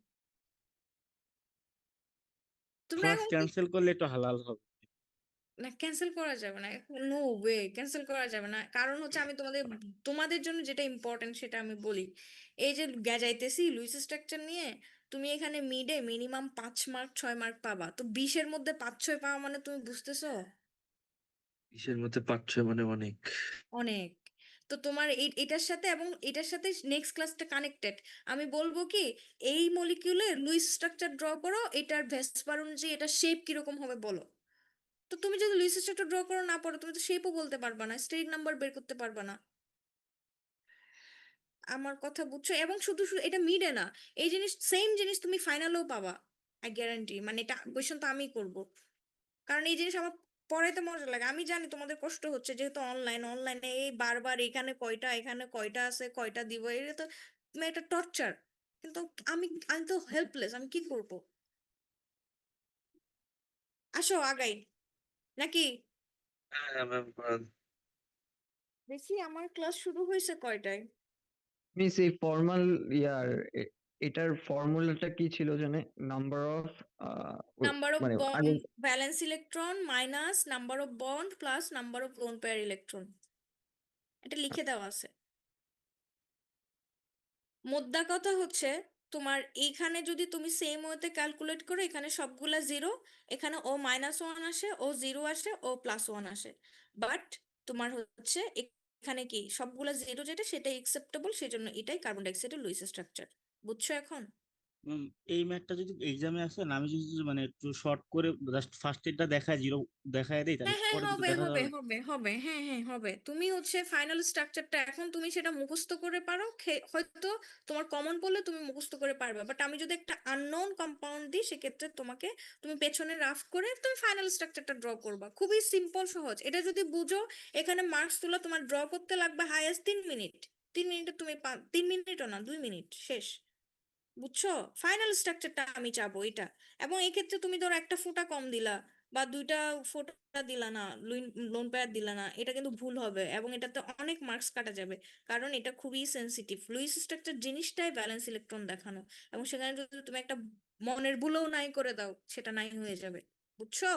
তোমরা ক্লাস এখন ক্যান্সেল করলে একটু হালাল হবে। না, ক্যান্সেল করা যাবে না, নো ওয়ে, ক্যান্সেল করা যাবে না। কারণ হচ্ছে আমি তোমাদের জন্য যেটা ইম্পর্টেন্ট সেটা আমি বলি। এই যে গেজাইতেছি লুইস স্ট্রাকচার নিয়ে, তুমি এখানে মিডে মিনিমাম 5 মার্ক 6 মার্ক পাবা, তো 20-এর মধ্যে 5 6 পাওয়া মানে তুমি বুঝতেছো 20-এর মধ্যে 5-6 মানে অনেক। অনেক। তো তোমার এটার সাথে এবং এটার সাথে নেক্সট ক্লাসটা কানেক্টেড। আমি বলবো কি, এই মলিকিউলের লুইস স্ট্রাকচার ড্র করো, এটার ভেসপার অনুযায়ী এটা শেপ কিরকম হবে বলো। তো তুমি যদি লুইস স্ট্রাকচার ড্র করো না পারো, তুমি তো শেপও বলতে পারবা না, স্টেরিক নাম্বার বের করতে পারবা না। আমার কথা বুঝছো? এবং শুধু শুধু এটা মিডে না, এই জিনিস সেম জিনিস তুমি ফাইনালেও পাবা, আই গ্যারান্টি। মানে এটা কোয়েশ্চেন তো আমি করব, কারণ এই জিনিস আমার পড়াইতে মজা লাগে। আমি জানি তোমাদের কষ্ট হচ্ছে, যেহেতু অনলাইনে এই বারবার এখানে কয়টা, এখানে কয়টা আছে, কয়টা দিব, এটা তো এটা টর্চার। কিন্তু আমি আমি তো হেল্পলেস, আমি কি করব? আসো আগাই নাকি? হ্যাঁ ম্যাম। দেখি আমার ক্লাস শুরু হয়েছে কয়টায়। মিস এই ফর্মাল ইয়ার এটার ফর্মুলাটা কি ছিল জানে? নাম্বার অফ নাম্বার অফ মানে আগে valence electron minus number of bond plus number of lone pair electron, এটা লিখে দেওয়া আছে। মোদ্দা কথা হচ্ছে, তোমার এইখানে যদি তুমি সেম ওয়েতে ক্যালকুলেট করো, এখানে সবগুলা 0, এখানে ও -1 আসে, ও 0 আসে, ও +1 আসে, বাট তোমার হচ্ছে এখানে কি সবগুলা 0 যেটা সেটাই একসেপ্টেবল, সেজন্য এটাই কার্বন ডাইঅক্সাইডের লুইস স্ট্রাকচার। বুঝছো এখন? ম্যাম এই ম্যাথটা যদি এক্সামে আসে না, আমি যদি মানে একটু শর্ট করে জাস্ট ফার্স্ট এডটা দেখায়, জিরো দেখায় দেই, তাহলে হ্যাঁ হ্যাঁ, পরে দিকে হবে দেখা হবে যাবে। হবে হবে, হ্যাঁ হ্যাঁ হবে। তুমি হচ্ছে ফাইনাল স্ট্রাকচারটা এখন তুমি সেটা মুখস্থ করে পারো, হয়তো তোমার কমন পড়লে তুমি মুখস্থ করে পারবে, বাট আমি যদি একটা আননোন কম্পাউন্ড দিই, সেক্ষেত্রে তুমি পেছনে রাফ করে তুমি ফাইনাল স্ট্রাকচারটা ড্র করবা। খুবই সিম্পল সহজ, এটা যদি বুঝো, এখানে মার্কস তুলা তোমার ড্র করতে লাগবে হাইয়েস্ট 3 মিনিট। 3 মিনিটে তুমি 3 মিনিটও না, 2 মিনিট শেষ। বুঝছো? ফাইনাল স্ট্রাকচারটা আমি চাবো এটা। এবং এই ক্ষেত্রে তুমি ধরো একটা ফোঁটা কম দিলা বা 2টা ফোঁটা দিলা না, লোন পেয়ার দিলা না, এটা কিন্তু ভুল হবে, এবং এটাতে অনেক মার্কস কাটা যাবে, কারণ এটা খুবই সেনসিটিভ। লুইস স্ট্রাকচার জিনিসটাই ব্যালেন্স ইলেকট্রন দেখানো, এবং সেখানে যদি তুমি একটা মনের ভুলও নাই করে দাও, সেটা নাই হয়ে যাবে। বুঝছো?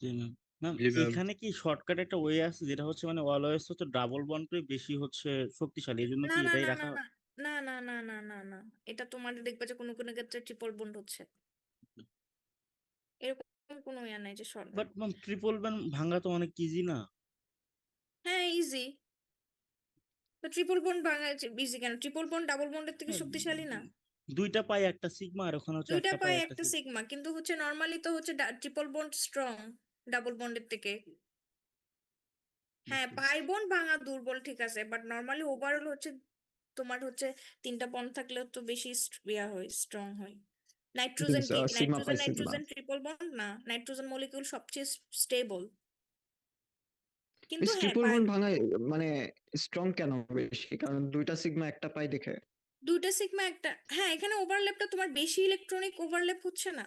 জি ম্যাম। ম্যাম জি ম্যাম। এখানে কি শর্টকাট একটা ওয়ে আছে যেটা হচ্ছে মানে অলওয়েজ হচ্ছে ডাবল বন্ড করে বেশি হচ্ছে শক্তিশালী, এই জন্য না কি না এটাই না রাখা? না না না না না না না না এটা তোমার দেখবে যে কোনো কোনো ক্ষেত্রে ট্রিপল বন্ড হচ্ছে, এরকম কোনো ইয়া নাই যে short. But ma'am triple bond ভাঙা তো অনেক ইজি না? হ্যাঁ ইজি, তো ট্রিপল বন্ড ভাঙা ইজি কেন? ট্রিপল বন্ড ডাবল বন্ডের থেকে হ্যাঁ, শক্তিশালী না? দুইটা পাই একটা সিগমা আর ওখানে হচ্ছে দুইটা একটা পাই পায় একটা একটা সিগমা। সিগমা, কিন্তু হচ্ছে নর্মালি তো হচ্ছে ট্রিপল বন্ড স্ট্রং ডাবল বন্ডের থেকে। হ্যাঁ পাই বন্ড ভাঙা দুর্বল ঠিক আছে, বাট নর্মালি ওভারঅল হচ্ছে তোমার হচ্ছে তিনটা বন্ড থাকলেও তো বেশি ইয়া হয়, স্ট্রং হয়। নাইট্রোজেন কি? সিগমা নাইট্রোজেন পাই সিগমা। নাইট্রোজেন ট্রিপল বন্ড না, নাইট্রোজেন মলিকিউল সবচেয়ে স্টেবল। কিন্তু হ্যাঁ ট্রিপল বন্ড ভাঙায় মানে স্ট্রং কেন বেশি? কারণ দুইটা সিগমা একটা পাই দেখে। দুইটা সিগমা একটা, হ্যাঁ এখানে ওভারল্যাপটা তোমার বেশি ইলেকট্রনিক ওভারল্যাপ হচ্ছে না,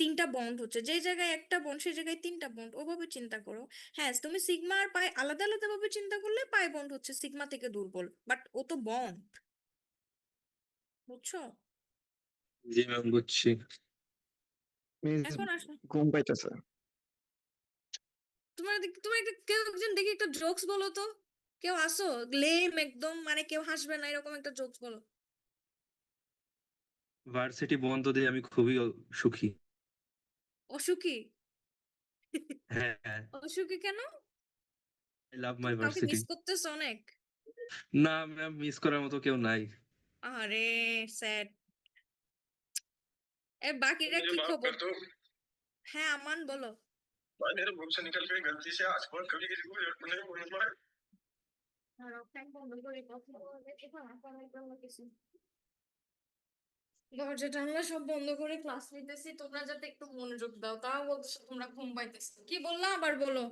তিনটা বন্ড হচ্ছে, যে জায়গায় একটা বন্ড সেই জায়গায় তিনটা বন্ড, ওভাবে চিন্তা করো। হ্যাঁ তুমি সিগমা আর পাই আলাদা আলাদা ভাবে চিন্তা করলে পাই বন্ড হচ্ছে সিগমা থেকে দুর্বল, বাট ও তো বন্ড, বুঝছো? জি ম্যাম বুঝছি। মিস এখন আসো, ঘুম পাইতেছে। তোমার একটা কেউ একজন দেখি একটা জোকস বলো তো, কেউ আসো, লেম একদম, মানে কেউ হাসবে না এরকম একটা জোকস বলো। ভার্সিটি বন্ধ দিয়ে আমি খুবই সুখী। অসুখী? হ্যাঁ, অসুখী কেন? আই লাভ মাই তুমি কাউকে ভার্সিটি। মিস করতেছো অনেক? না ম্যাম, মিস করার মতো কেউ নাই। আরে স্যাড। এ বাকিরা কি খবর? হ্যাঁ আমান বলো। भाई मेरे मुंह से निकल गई गलती से आज बहुत कभी किसी को नहीं बोलना पड़ा। দরজা জানলা সব বন্ধ করে ক্লাস নিতেছি, তোমরা যাতে একটু মনোযোগ দাও, তাও বলতেছো তোমরা ঘুম পাইতেছো। কি বললা আবার বলো।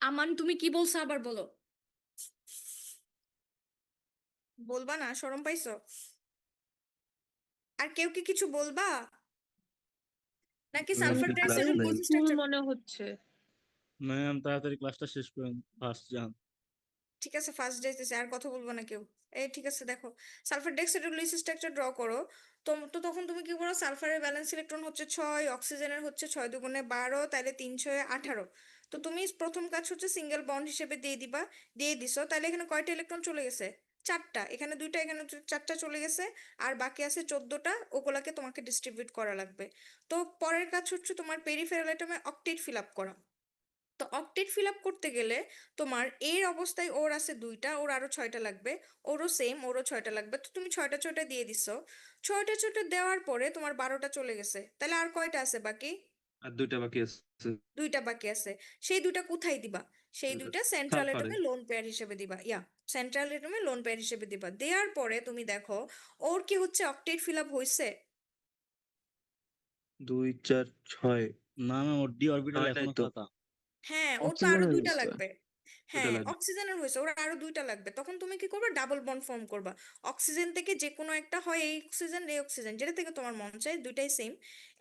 আমান তুমি কি বলছো আবার বলো। বলবা না? শরম পাইছো? আর কেউ কি কিছু বলবা নাকি ম্যাম সালফার কি ক্লাস ট্রাইসাইডের নাই? বেসিস ফুল স্ট্রাকচার? মনে হচ্ছে। ম্যাম তাড়াতাড়ি ক্লাসটা শেষ করেন, ফার্স্ট যান। ঠিক আছে ফার্স্ট যাইতেছে, আর কথা বলবো না কেউ। এই ঠিক আছে দেখো, সালফার ডাইঅক্সাইডের স্ট্রাকচার ড্র করো। তো তখন তুমি কি করো, সালফারের ব্যালেন্স ইলেকট্রন হচ্ছে 6, অক্সিজেনের হচ্ছে 6 দুগুণে 12, তাহলে 3 6 18। তো তুমি প্রথম কাজ হচ্ছে সিঙ্গেল বন্ড হিসেবে দিয়ে দিবা, দিয়ে দিছো, তাহলে এখানে কয়টা ইলেকট্রন চলে গেছে? 4টা, এখানে 2টা, এখানে 4টা চলে গেছে, আর বাকি আছে 14টা, ওগুলাকে তোমাকে ডিস্ট্রিবিউট করা লাগবে। তো পরের কাজ হচ্ছে তোমার পেরিফেরাল অ্যাটমে অক্টেট ফিল আপ করা। তো অক্টেট ফিল আপ করতে গেলে তোমার এর অবস্থায় ওর আছে 2টা, ওর আরো 6টা লাগবে, ওরও সেম, ওরও 6টা লাগবে। তো তুমি 6টা 6টা দিয়ে দিছো, 6টা 6টা দেওয়ার পরে তোমার 12টা চলে গেছে, তাহলে আর কয়টা আছে বাকি? আর 2টা বাকি আছে। 2টা বাকি আছে। সেই 2টা কোথায় দিবা? সেই 2টা সেন্ট্রাল সালফারে। এটমে লোন পেয়ার হিসেবে দিবা, সেন্ট্রাল এটমে লোন পেয়ার হিসেবে দিবা। দেওয়ার পরে তুমি দেখো ওর কি হচ্ছে, অক্টেট ফিল আপ হয়েছে? 2 4 6 না ম্যাম ওর ডি অরবিটাল 9 নাই এখনো তো। ফাঁকা। হ্যাঁ ওর তো আরো অক্সিজেনের 2টা হয়েছে। লাগবে। 2টা হ্যাঁ লাগবে। অক্সিজেনের হয়েছে, ওর আরো 2টা লাগবে। তখন তুমি কি করবে, ডাবল বন্ড ফর্ম করবা। অক্সিজেন থেকে যে কোনো একটা, হয় এই অক্সিজেন এই অক্সিজেন, যেটা থেকে তোমার মন চায়, দুইটাই সেম,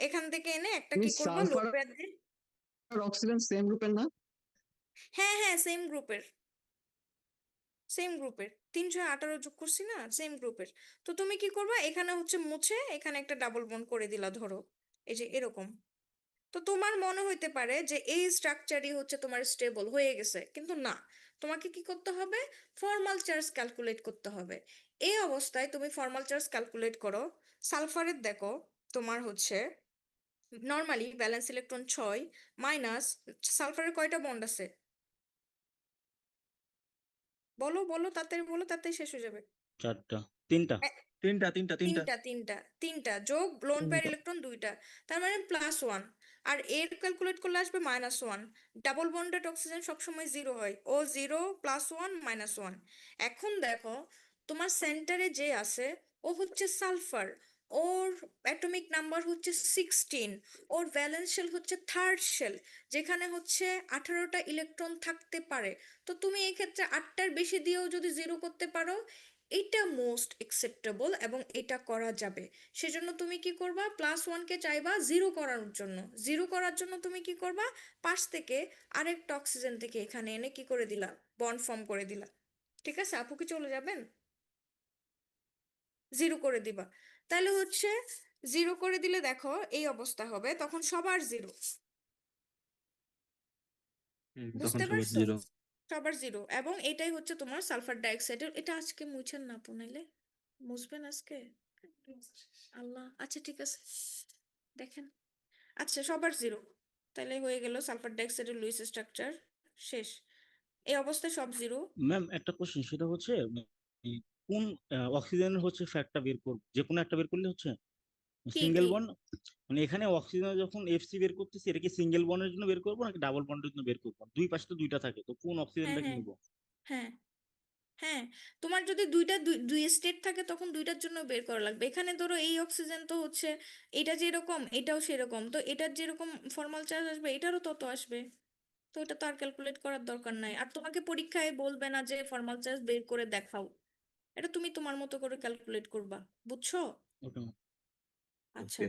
এখান থেকে এনে একটা তুমি কি করবা, লোন সালফার পেয়ার দিয়ে। আর অক্সিজেন সেম গ্রুপের না? হ্যাঁ হ্যাঁ সেম গ্রুপের, সেম গ্রুপের, 3 6 18 যোগ করছি না, সেম গ্রুপের। তো তুমি কি করবা, এখানে হচ্ছে মুছে এখানে একটা ডাবল বন্ড করে দিলা, ধরো এই যে এরকম। তো তোমার মনে হইতে পারে যে এই স্ট্রাকচারই হচ্ছে তোমার স্টেবল হয়ে গেছে, কিন্তু না, তোমাকে কি করতে হবে, ফর্মাল চার্জ ক্যালকুলেট করতে হবে। এই অবস্থায় তুমি ফর্মাল চার্জ ক্যালকুলেট করো। সালফারের দেখো তোমার হচ্ছে নর্মালি ব্যালেন্স ইলেকট্রন 6, মাইনাস সালফারের কয়টা বন্ড আছে? বলো বলো তাড়াতাড়ি বলো, তাড়াতাড়ি শেষ হয়ে যাবে। 4টা, 3টা। এ- 3টা 3টা 3টা। তিনটা যোগ লোন পেয়ার ইলেকট্রন 2টা, তার মানে +1। আর এর ক্যালকুলেট করলে আসবে -1। ডাবল বন্ডেড অক্সিজেন সবসময় 0 হয়, ও 0 +1 -1। এখন দেখো তোমার সেন্টারে যে আছে ও হচ্ছে সালফার, ওর অ্যাটমিক নাম্বার হচ্ছে 16, ওর ভ্যালেন্স শেল হচ্ছে থার্ড শেল, যেখানে হচ্ছে 18টা ইলেকট্রন থাকতে পারে। তো তুমি এই ক্ষেত্রে 8টার বেশি দিয়েও যদি 0 করতে পারো, এটা মোস্ট একসেপ্টেবল এবং এটা করা যাবে। সেজন্য তুমি কি করবা, +1কে চাইবা 0 করার জন্য। 0 করার জন্য তুমি কি করবা, পাশ থেকে আরেকটা অক্সিজেন থেকে এখানে এনে কি করে দিলা, বন্ড ফর্ম করে দিলা। ঠিক আছে, আপু কি চলে যাবেন? 0 করে দিবা। তাহলে হচ্ছে জিরো করে দিলে দেখো এই অবস্থা হবে, তখন সবার জিরো। তখন বুঝতে সবার পারছো? জিরো। সবার জিরো, এবং এটাই হচ্ছে তোমার সালফার ডাইঅক্সাইডের। এটা আজকে মুছেন না পুনাইলে, মুছবেন আজকে? আল্লাহ, আচ্ছা ঠিক আছে, দেখেন। আচ্ছা সবার জিরো, তাহলে হয়ে গেল সালফার ডাইঅক্সাইডের লুইস স্ট্রাকচার শেষ। এই অবস্থায় সব জিরো। ম্যাম একটা কোশ্চেন, সেটা হচ্ছে এই কোন অক্সিজেনের হচ্ছে ফ্যাক্টটা বের করব, যে কোনো একটা বের করলে হচ্ছে কি সিঙ্গেল কি বন্ড, মানে এখানে অক্সিজেন যখন এফসি বের করতেছি, এটা কি সিঙ্গেল বন্ডের জন্য বের করবো নাকি ডাবল বন্ডের জন্য বের করবো? দুই পাশে তো দুইটা থাকে, তো কোন হ্যাঁ অক্সিজেনটাকে হ্যাঁ নিব? হ্যাঁ হ্যাঁ, তোমার যদি দুইটা দুই স্টেট থাকে তখন দুইটার জন্য বের করা লাগবে। এখানে ধরো এই অক্সিজেন তো হচ্ছে এটা যেরকম এটাও সেরকম, তো এটার যেরকম ফর্মাল চার্জ আসবে এটারও তত আসবে। তো এটা তো আর ক্যালকুলেট করার দরকার নাই, আর তোমাকে পরীক্ষায় বলবে না যে ফর্মাল চার্জ বের করে দেখাও। এটা তুমি তোমার মতো করে ক্যালকুলেট করবা, বুঝছো? ওকে। আচ্ছা, ওকে।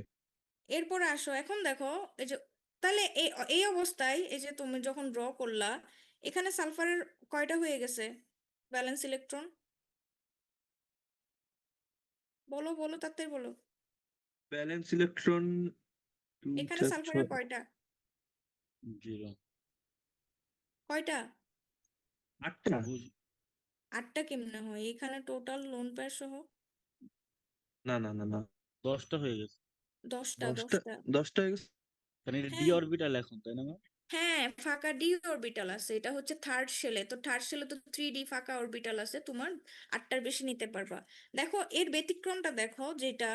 এরপরে আসো, এখন দেখো এই যে, তাহলে এই এই অবস্থায় এই যে তুমি যখন ড্র করলা, এখানে সালফারের কয়টা হয়ে গেছে ব্যালেন্স ইলেকট্রন? বলো বলো, তাড়াতাড়ি বলো। ব্যালেন্স ইলেকট্রন 2 এখানে 4 সালফারের 6। কয়টা? জিরো। কয়টা? 8টা। আটটা কেমনে হয়? এখানে টোটাল লোন পেয়ার সহ না না না না, 10টা হয়ে গেছে, 10টা। 10টা। 10টা, 10টা হয়ে গেছে। কারণ এটা ডি হ্যাঁ অরবিটাল এখন, তাই না ম্যাম? হ্যাঁ, ফাঁকা ডি অরবিটাল আছে, এটা হচ্ছে থার্ড শেলে। তো থার্ড শেলে তো 3D ফাঁকা অরবিটাল আছে, তোমার আটটার বেশি নিতে পারবা। দেখো এর ব্যতিক্রমটা দেখো, যেটা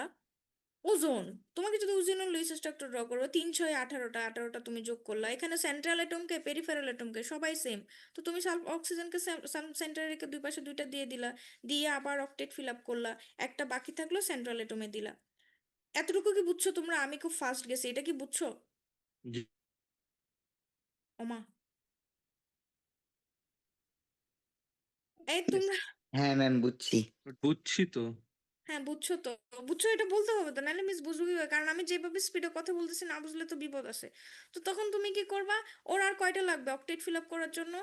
ওজোন। তোমাকে যদি ওজোনের লুইস স্ট্রাকচার ড্র করবো, 3 6 18টা, 18টা তুমি যোগ করলা। এখানে সেন্ট্রাল অ্যাটমকে পেরিফেরাল অ্যাটমকে সবাই সেম, তো তুমি অক্সিজেনকে সেন্টারে রেখে দুই পাশে দুইটা দিয়ে দিলা, দিয়ে আবার অক্টেট ফিল আপ করলা, একটা বাকি থাকলো সেন্ট্রাল অ্যাটমে দিলা। এতটুকু কি বুঝছো তোমরা? আমি খুব ফাস্ট গেছি, এটা কি বুঝছো? জি। ওমা, এই Yes. তোমরা, হ্যাঁ ম্যাম বুঝছি। বুঝছি তো। হ্যাঁ বুঝছো তো? বুঝছো, এটা বলতে হবে তো, নাহলে মিস বুঝবো কিভাবে? কারণ আমি যেভাবে স্পিডে কথা বলতেছি, না বুঝলে তো বিপদ আছে। তো তখন তুমি কি করবা? ওর আর কয়টা লাগবে অক্টেট ফিল আপ করার জন্য?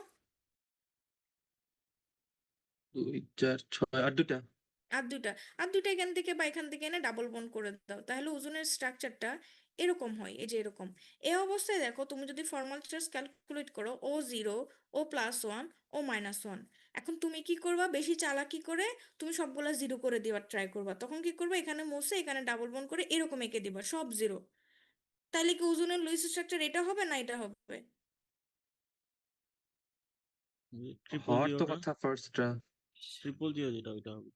2 4 6 আর 2টা। আর দুইটা। আর দুইটা এখান থেকে বা এখান থেকে এনে ডাবল বন্ড করে দাও, তাহলে ওজনের স্ট্রাকচারটা এরকম হয়, এই যে এরকম। এই অবস্থায় দেখো, তুমি যদি ফর্মাল চার্জ ক্যালকুলেট করো, O0, O+1, O-1, এখন তুমি কি করবা? বেশি চালাকি করে তুমি সবগুলা জিরো করে দেওয়ার ট্রাই করবা। তখন কি করবা? এখানে মুছে এখানে ডাবল বন্ড করে এরকম এঁকে দিবা সব জিরো। তাহলে কি ওজনের লুইস স্ট্রাকচার এটা হবে না এটা হবে? ট্রিপল হওয়ার তো জিরোটা, কথা ফার্স্টটা। ট্রিপল জিরো যেটা ওইটা হবে।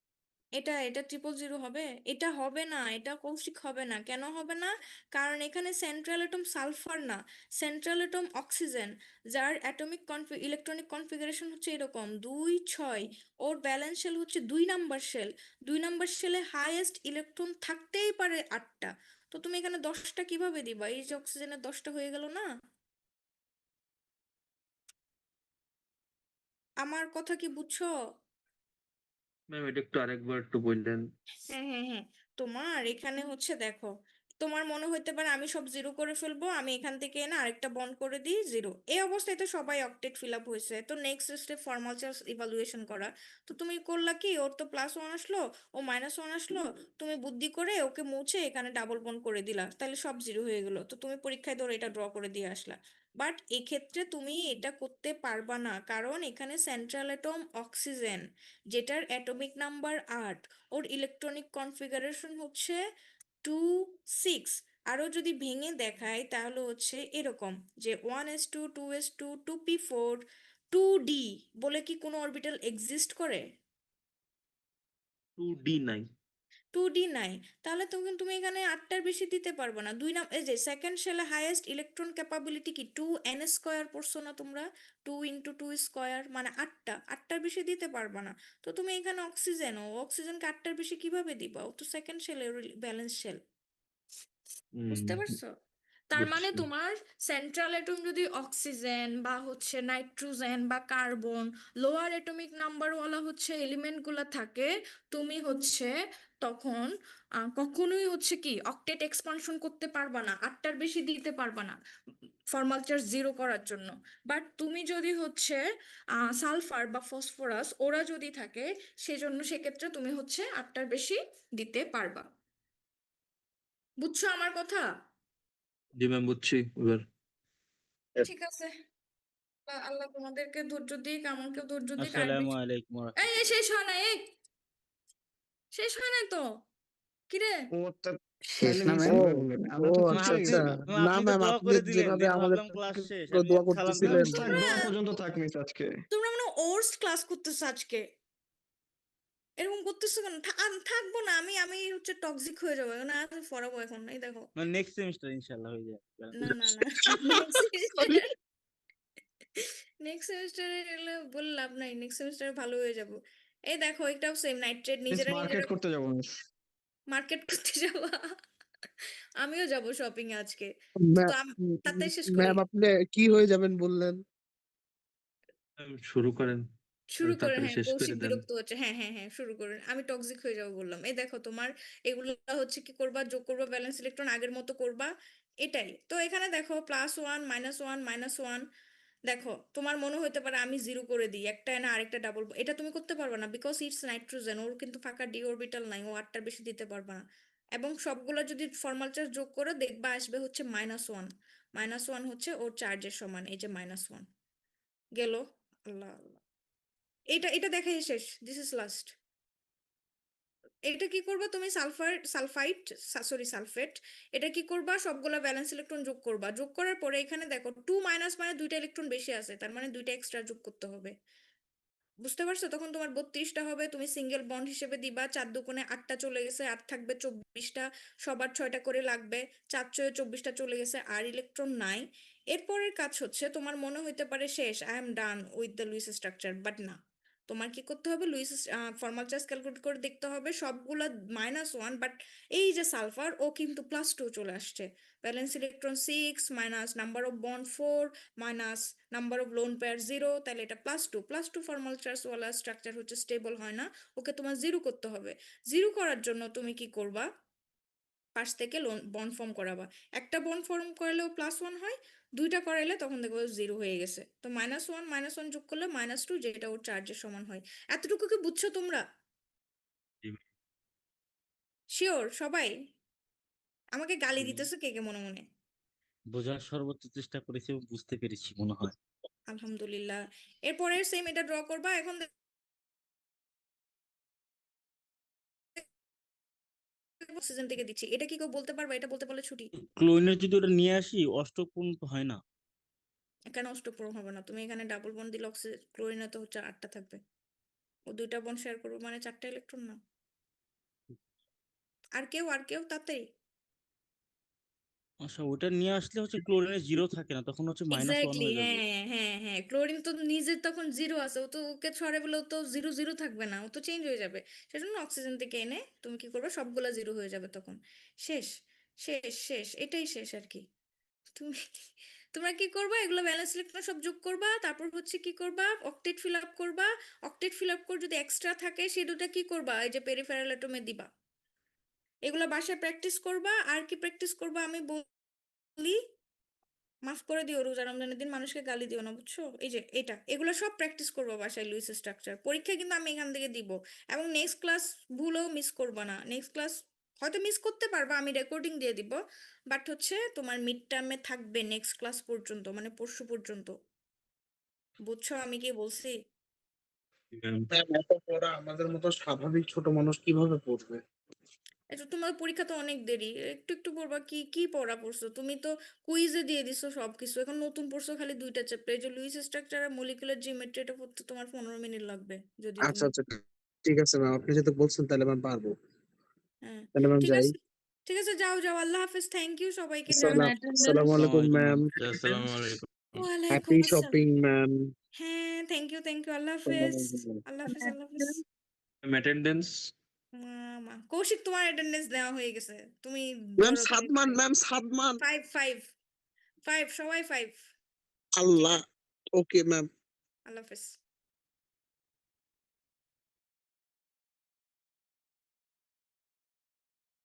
এটা 000 হবে? এটা হবে না, এটা কৌশিক হবে না। কেন হবে না? কারণ এখানে সেন্ট্রাল অ্যাটম সালফার না, সেন্ট্রাল অ্যাটম অক্সিজেন, যার অ্যাটমিক ইলেকট্রনিক কনফিগারেশন হচ্ছে এরকম 2 6। ওর ব্যালেন্স শেল হচ্ছে 2 নাম্বার শেল। 2 নাম্বার শেলে হাইয়েস্ট ইলেকট্রন থাকতেই পারে 8টা। তো তুমি এখানে 10টা কিভাবে দিবা? এই যে অক্সিজেনের 10টা হয়ে গেল না? আমার কথা কি বুঝছো? ম্যাম এটা একটু আরেকবার একটু বললেন। হ্যাঁ, তোমার এখানে হচ্ছে দেখো, তোমার মনে হইতে পারে আমি সব জিরো করে ফেলবো, আমি এখান থেকে এনে আরেকটা বন্ড করে দিই জিরো। এই অবস্থায় তো সবাই অক্টেট ফিল আপ হয়েছে, তো next step formal charge evaluation করা। তো তুমি করলা কি, ওর তো +1 আসলো, ও -1 আসলো, তুমি বুদ্ধি করে ওকে মুছে এখানে ডাবল বন্ড করে দিলা, তাহলে সব জিরো হয়ে গেলো। তো তুমি পরীক্ষায় ধরো এটা ড্র করে দিয়ে আসলা। বাট এক্ষেত্রে তুমি এটা করতে পারবা না, কারণ এখানে সেন্ট্রাল অ্যাটম অক্সিজেন, যেটার অ্যাটমিক নাম্বার 8, ওর ইলেকট্রনিক কনফিগারেশন হচ্ছে 2 6। আরও যদি ভেঙে দেখায় তাহলে হচ্ছে এরকম, যে 1s2 2s2 2p4 2d বলে কি কোনো অরবিটাল এক্সিস্ট করে? 2D নাই। 2D নাই। তাহলে তুমি তুমি এখানে আটটার বেশি দিতে পারবে না। এই যে সেকেন্ড শেলে হাইয়েস্ট ইলেকট্রন ক্যাপাবিলিটি কি 2n² পড়ছো না তোমরা? 2 × 2² মানে আটটা, আটটার বেশি দিতে পারবে না। তো তুমি এখানে অক্সিজেনকে আটটার বেশি কিভাবে দিবা? ও তো সেকেন্ড শেলের ব্যালেন্স শেল। বুঝতে পারছো? তার মানে বুঝছি। তোমার সেন্ট্রাল অ্যাটম যদি অক্সিজেন বা হচ্ছে নাইট্রোজেন বা কার্বন, লোয়ার অ্যাটমিক নাম্বারওয়ালা হচ্ছে এলিমেন্টগুলো থাকে, তুমি হচ্ছে তখন কখনোই হচ্ছে কি অক্টেট এক্সপানশন করতে পারবা না, আটটার বেশি দিতে পারবা না ফর্মাল চার্জ জিরো করার জন্য। বাট তুমি যদি হচ্ছে সালফার বা ফসফরাস ওরা যদি থাকে, সেজন্য সেক্ষেত্রে তুমি হচ্ছে আটটার বেশি দিতে পারবা। বুঝছো আমার কথা? জি ম্যাম বুঝছি এবার। ঠিক আছে, আল্লাহ তোমাদেরকে ধৈর্য দিক, আমাকেও ধৈর্য দিক। আর আসসালামু আলাইকুম এই রাহমাতুল্লাহ। শেষ হয় না, এই শেষ হয় নাই তো, কিরে? ও তা শেষ তাহলে না মিস ম্যাম? ও কিভাবে বললেন? আমরা ও তো ম্যাম খুশি আচ্ছা হয়ে আপনি আচ্ছা। গেলাম। না আপনি তো ম্যাম, দোয়া আপনি করে দিলেন, যেভাবে দিয়ে আমাদের ভাবলাম ক্লাস শেষ। পুরো আমি দোয়া সালাম ম্যাম করতেছিলেন, দিলাম। থাক, দোয়া পর্যন্ত থাক মিস আজকে। তোমরা মনে ওর্স ক্লাস করতেছো আজকে, এরকম করতেছো কেন? আমি থাকবো না, আমি হচ্ছে টক্সিক হয়ে যাবো না, আমি পড়াবো এখন, এই দেখো। মানে নেক্সট সেমিস্টার ইনশাআল্লাহ হয়ে যাবে। না না না, নেক্সট সেমিস্টারে গেলে বলে লাভ নাই, নেক্সট সেমিস্টারে ভালো হয়ে যাব। এই দেখো, এটাও সেম নাইট্রেট, মিস নিজেরা মার্কেট নিজেরা করতে যাবো মিস। মার্কেট করতে যাবা? আমিও যাব শপিং এ আজকে। তো ম্যাম। তাড়াতাড়ি শেষ করি। ম্যাম আপনি কি হয়ে যাবেন বললেন? শুরু করেন, শুরু করে, তাড়াতাড়ি হ্যাঁ, শেষ করে কৌশিক দেন। বিরক্ত হচ্ছে, হ্যাঁ হ্যাঁ হ্যাঁ, শুরু করেন, আমি টক্সিক হয়ে যাবো বললাম। এই দেখো, তোমার এগুলো হচ্ছে কি করবা, যোগ করবা, ব্যালেন্স ইলেকট্রন আগের মতো করবা, এটাই তো। এখানে দেখো +1 -1 -1, দেখো তোমার মনে হতে পারে আমি জিরো করে দিই, একটা না আরেকটা ডাবল, এটা তুমি করতে পারবে না, বিকজ ইটস নাইট্রোজেন, ওর কিন্তু ফাঁকা ডি অরবিটাল নাই, ও 8টার বেশি দিতে পারবে না। এবং সবগুলো যদি ফর্মাল চার্জ যোগ করে দেখবা আসবে হচ্ছে -1, -1 হচ্ছে ওর চার্জের সমান, এই যে -1 গেল। আল্লাহ আল্লাহ, এটা এটা দেখাই শেষ, দিস ইজ লাস্ট। এটা কি করবা তুমি, সালফেট, এটা কি করবা, সবগুলা ভ্যালেন্স ইলেকট্রন যোগ করবা, যোগ করার পরে এখানে দেখো 2 মাইনাস মানে 2টা ইলেকট্রন বেশি আছে, তার মানে 2টা এক্সট্রা যোগ করতে হবে। বুঝতে পারছো? তখন তোমার 32টা হবে, তুমি সিঙ্গেল বন্ড হিসেবে দিবা, 4 দুগুণে 8টা চলে গেছে, আর থাকবে 24টা, সবার 6টা করে লাগবে, 4 ছয়ে 24টা চলে গেছে, আর ইলেকট্রন নাই। এরপরের কাজ হচ্ছে, তোমার মনে হইতে পারে শেষ, I am done with the Lewis structure, but না, তোমার কি করতে হবে, লুইস ফর্মাল চার্জ ক্যালকুলেট করে দেখতে হবে, সবগুলা -1, বাট এই যে সালফার, ও কিন্তু +2 চলে আসছে, valence electron 6 minus number of bond 4 minus number of lone pair 0, তাহলে এটা +2 ফর্মাল চার্জ ওয়ালা স্ট্রাকচার হচ্ছে স্টেবল হয় না, ওকে তোমার জিরো করতে হবে। জিরো করার জন্য তুমি কি করবা, পাশ থেকে লোন বন্ড ফর্ম করাবা, একটা বন্ড ফর্ম করলেও +1 হয়, দুইটা করাইলে তখন দেখবো জিরো হয়ে গেছে, তো -1 যোগ করলে -2, যেটা ওর চার্জের সমান হয়। এতটুকু কি বুঝছো তোমরা? জি। শিওর সবাই? আমাকে গালি জি ম্যাম, দিতেছে কে কে মনে মনে? বোঝার সর্বোচ্চ চেষ্টা করেছি এবং বুঝতে পেরেছি মনে হয়। আলহামদুলিল্লাহ। এরপরে সেম এটা ড্র করবা, এখন অক্সিজেন থেকে দিচ্ছি, এটা কি কেউ বলতে পারবে? এটা বলতে পারলে ছুটি। ক্লোরিনের যদি ওটা নিয়ে আসি অষ্টকোণ তো হয় না। কেন অষ্টপ্রহর হবে না? তুমি এখানে ডাবল বন্ড দিলে অক্সিজেন, ক্লোরিনে তো হচ্ছে 8টা থাকবে, ও 2টা বন্ড শেয়ার করবে মানে 4টা ইলেকট্রন না। আর কেউ তাড়াতাড়ি। আচ্ছা, ওটা নিয়ে আসলে হচ্ছে ক্লোরিনের জিরো থাকে না, তখন হচ্ছে -1 এক্স্যাক্টলি, হয়ে যাবে। হ্যাঁ হ্যাঁ হ্যাঁ, ক্লোরিন তো নিজে তখন জিরো আছে, ও তো ওকে ছড়ে বলে ও তো জিরো জিরো থাকবে না, ও তো চেঞ্জ হয়ে যাবে। সেজন্য অক্সিজেন থেকে এনে তুমি কি করবে, সবগুলা জিরো হয়ে যাবে তখন। শেষ, শেষ শেষ, এটাই শেষ আর কি। তুমি তোমরা কি করবা, এগুলো ব্যালেন্স ইলেকট্রন সব যোগ করবা, তারপর হচ্ছে কি করবা, অক্টেট ফিল আপ করবা, অক্টেট ফিল আপ করে যদি এক্সট্রা থাকে সে দুটা কি করবা, এই যে পেরিফেরাল অ্যাটমে দিবা। এগুলো বাসায় প্র্যাকটিস করবা। আর কি প্র্যাকটিস করবা আমি বলি, মাফ করে দিও, রোজা রমজানের দিন মানুষকে গালি দিও না, বুঝছো? এই যে এগুলো সব প্র্যাকটিস করবো বাসায়, লুইস স্ট্রাকচার পরীক্ষায় কিন্তু আমি এখান থেকে দিব। এবং নেক্সট ক্লাস ভুলেও মিস করবা না, নেক্সট ক্লাস হয়তো মিস করতে পারবা, আমি রেকর্ডিং দিয়ে দিব, বাট হচ্ছে তোমার মিড টার্মে থাকবে নেক্সট ক্লাস পর্যন্ত, মানে পরশু পর্যন্ত। বুঝছো আমি কি বলছি? ম্যাম ম্যাম এত পড়া আমাদের মতো স্বাভাবিক ছোট মানুষ কিভাবে পড়বে? এটা তোমার পরীক্ষা তো অনেক দেরি, একটু একটু পড়বা। কি কি পড়া পড়ছো তুমি? তো কুইজে দিয়ে দিছো সবকিছু, এখন নতুন পড়ছো খালি 2টা চ্যাপ্টার, এই যে লুইস স্ট্রাকচার আর মলিকুলার জিওমেট্রি, এটা পড়তে তোমার 15 মিনিট লাগবে যদি আচ্ছা তুমি। আচ্ছা, ঠিক আছে ম্যাম, আপনি যেহেতু বলছেন তাহলে ম্যাম পারবো। হ্যাঁ, তাহলে ম্যাম ঠিক যাই। আছে, ঠিক আছে, যাও যাও, আল্লাহ হাফেজ, থ্যাংক ইউ সবাইকে, ম্যাম টাটা। আসসালামু আসসালামু আলাইকুম আলাইকুম ম্যাম। ম্যাম। আসসালামু আলাইকুম। ওয়ালাইকুম হ্যাপি আসসালাম। Shopping ma'am. হ্যাঁ, থ্যাংক ইউ, আল্লাহ হাফেজ, আল্লাহ হাফেজ, আল্লাহ হাফেজ। অ্যাটেন্ডেন্স মা কৌশিক, তোমার অ্যাটেন্ডেন্স দেওয়া হয়ে গেছে, তুমি ম্যাম ধরো তুমি সাদমান, ম্যাম সাদমান। 5 সবাই 5। ঠিক আল্লাহ। আছে, ওকে ম্যাম। আল্লাহ হাফেজ।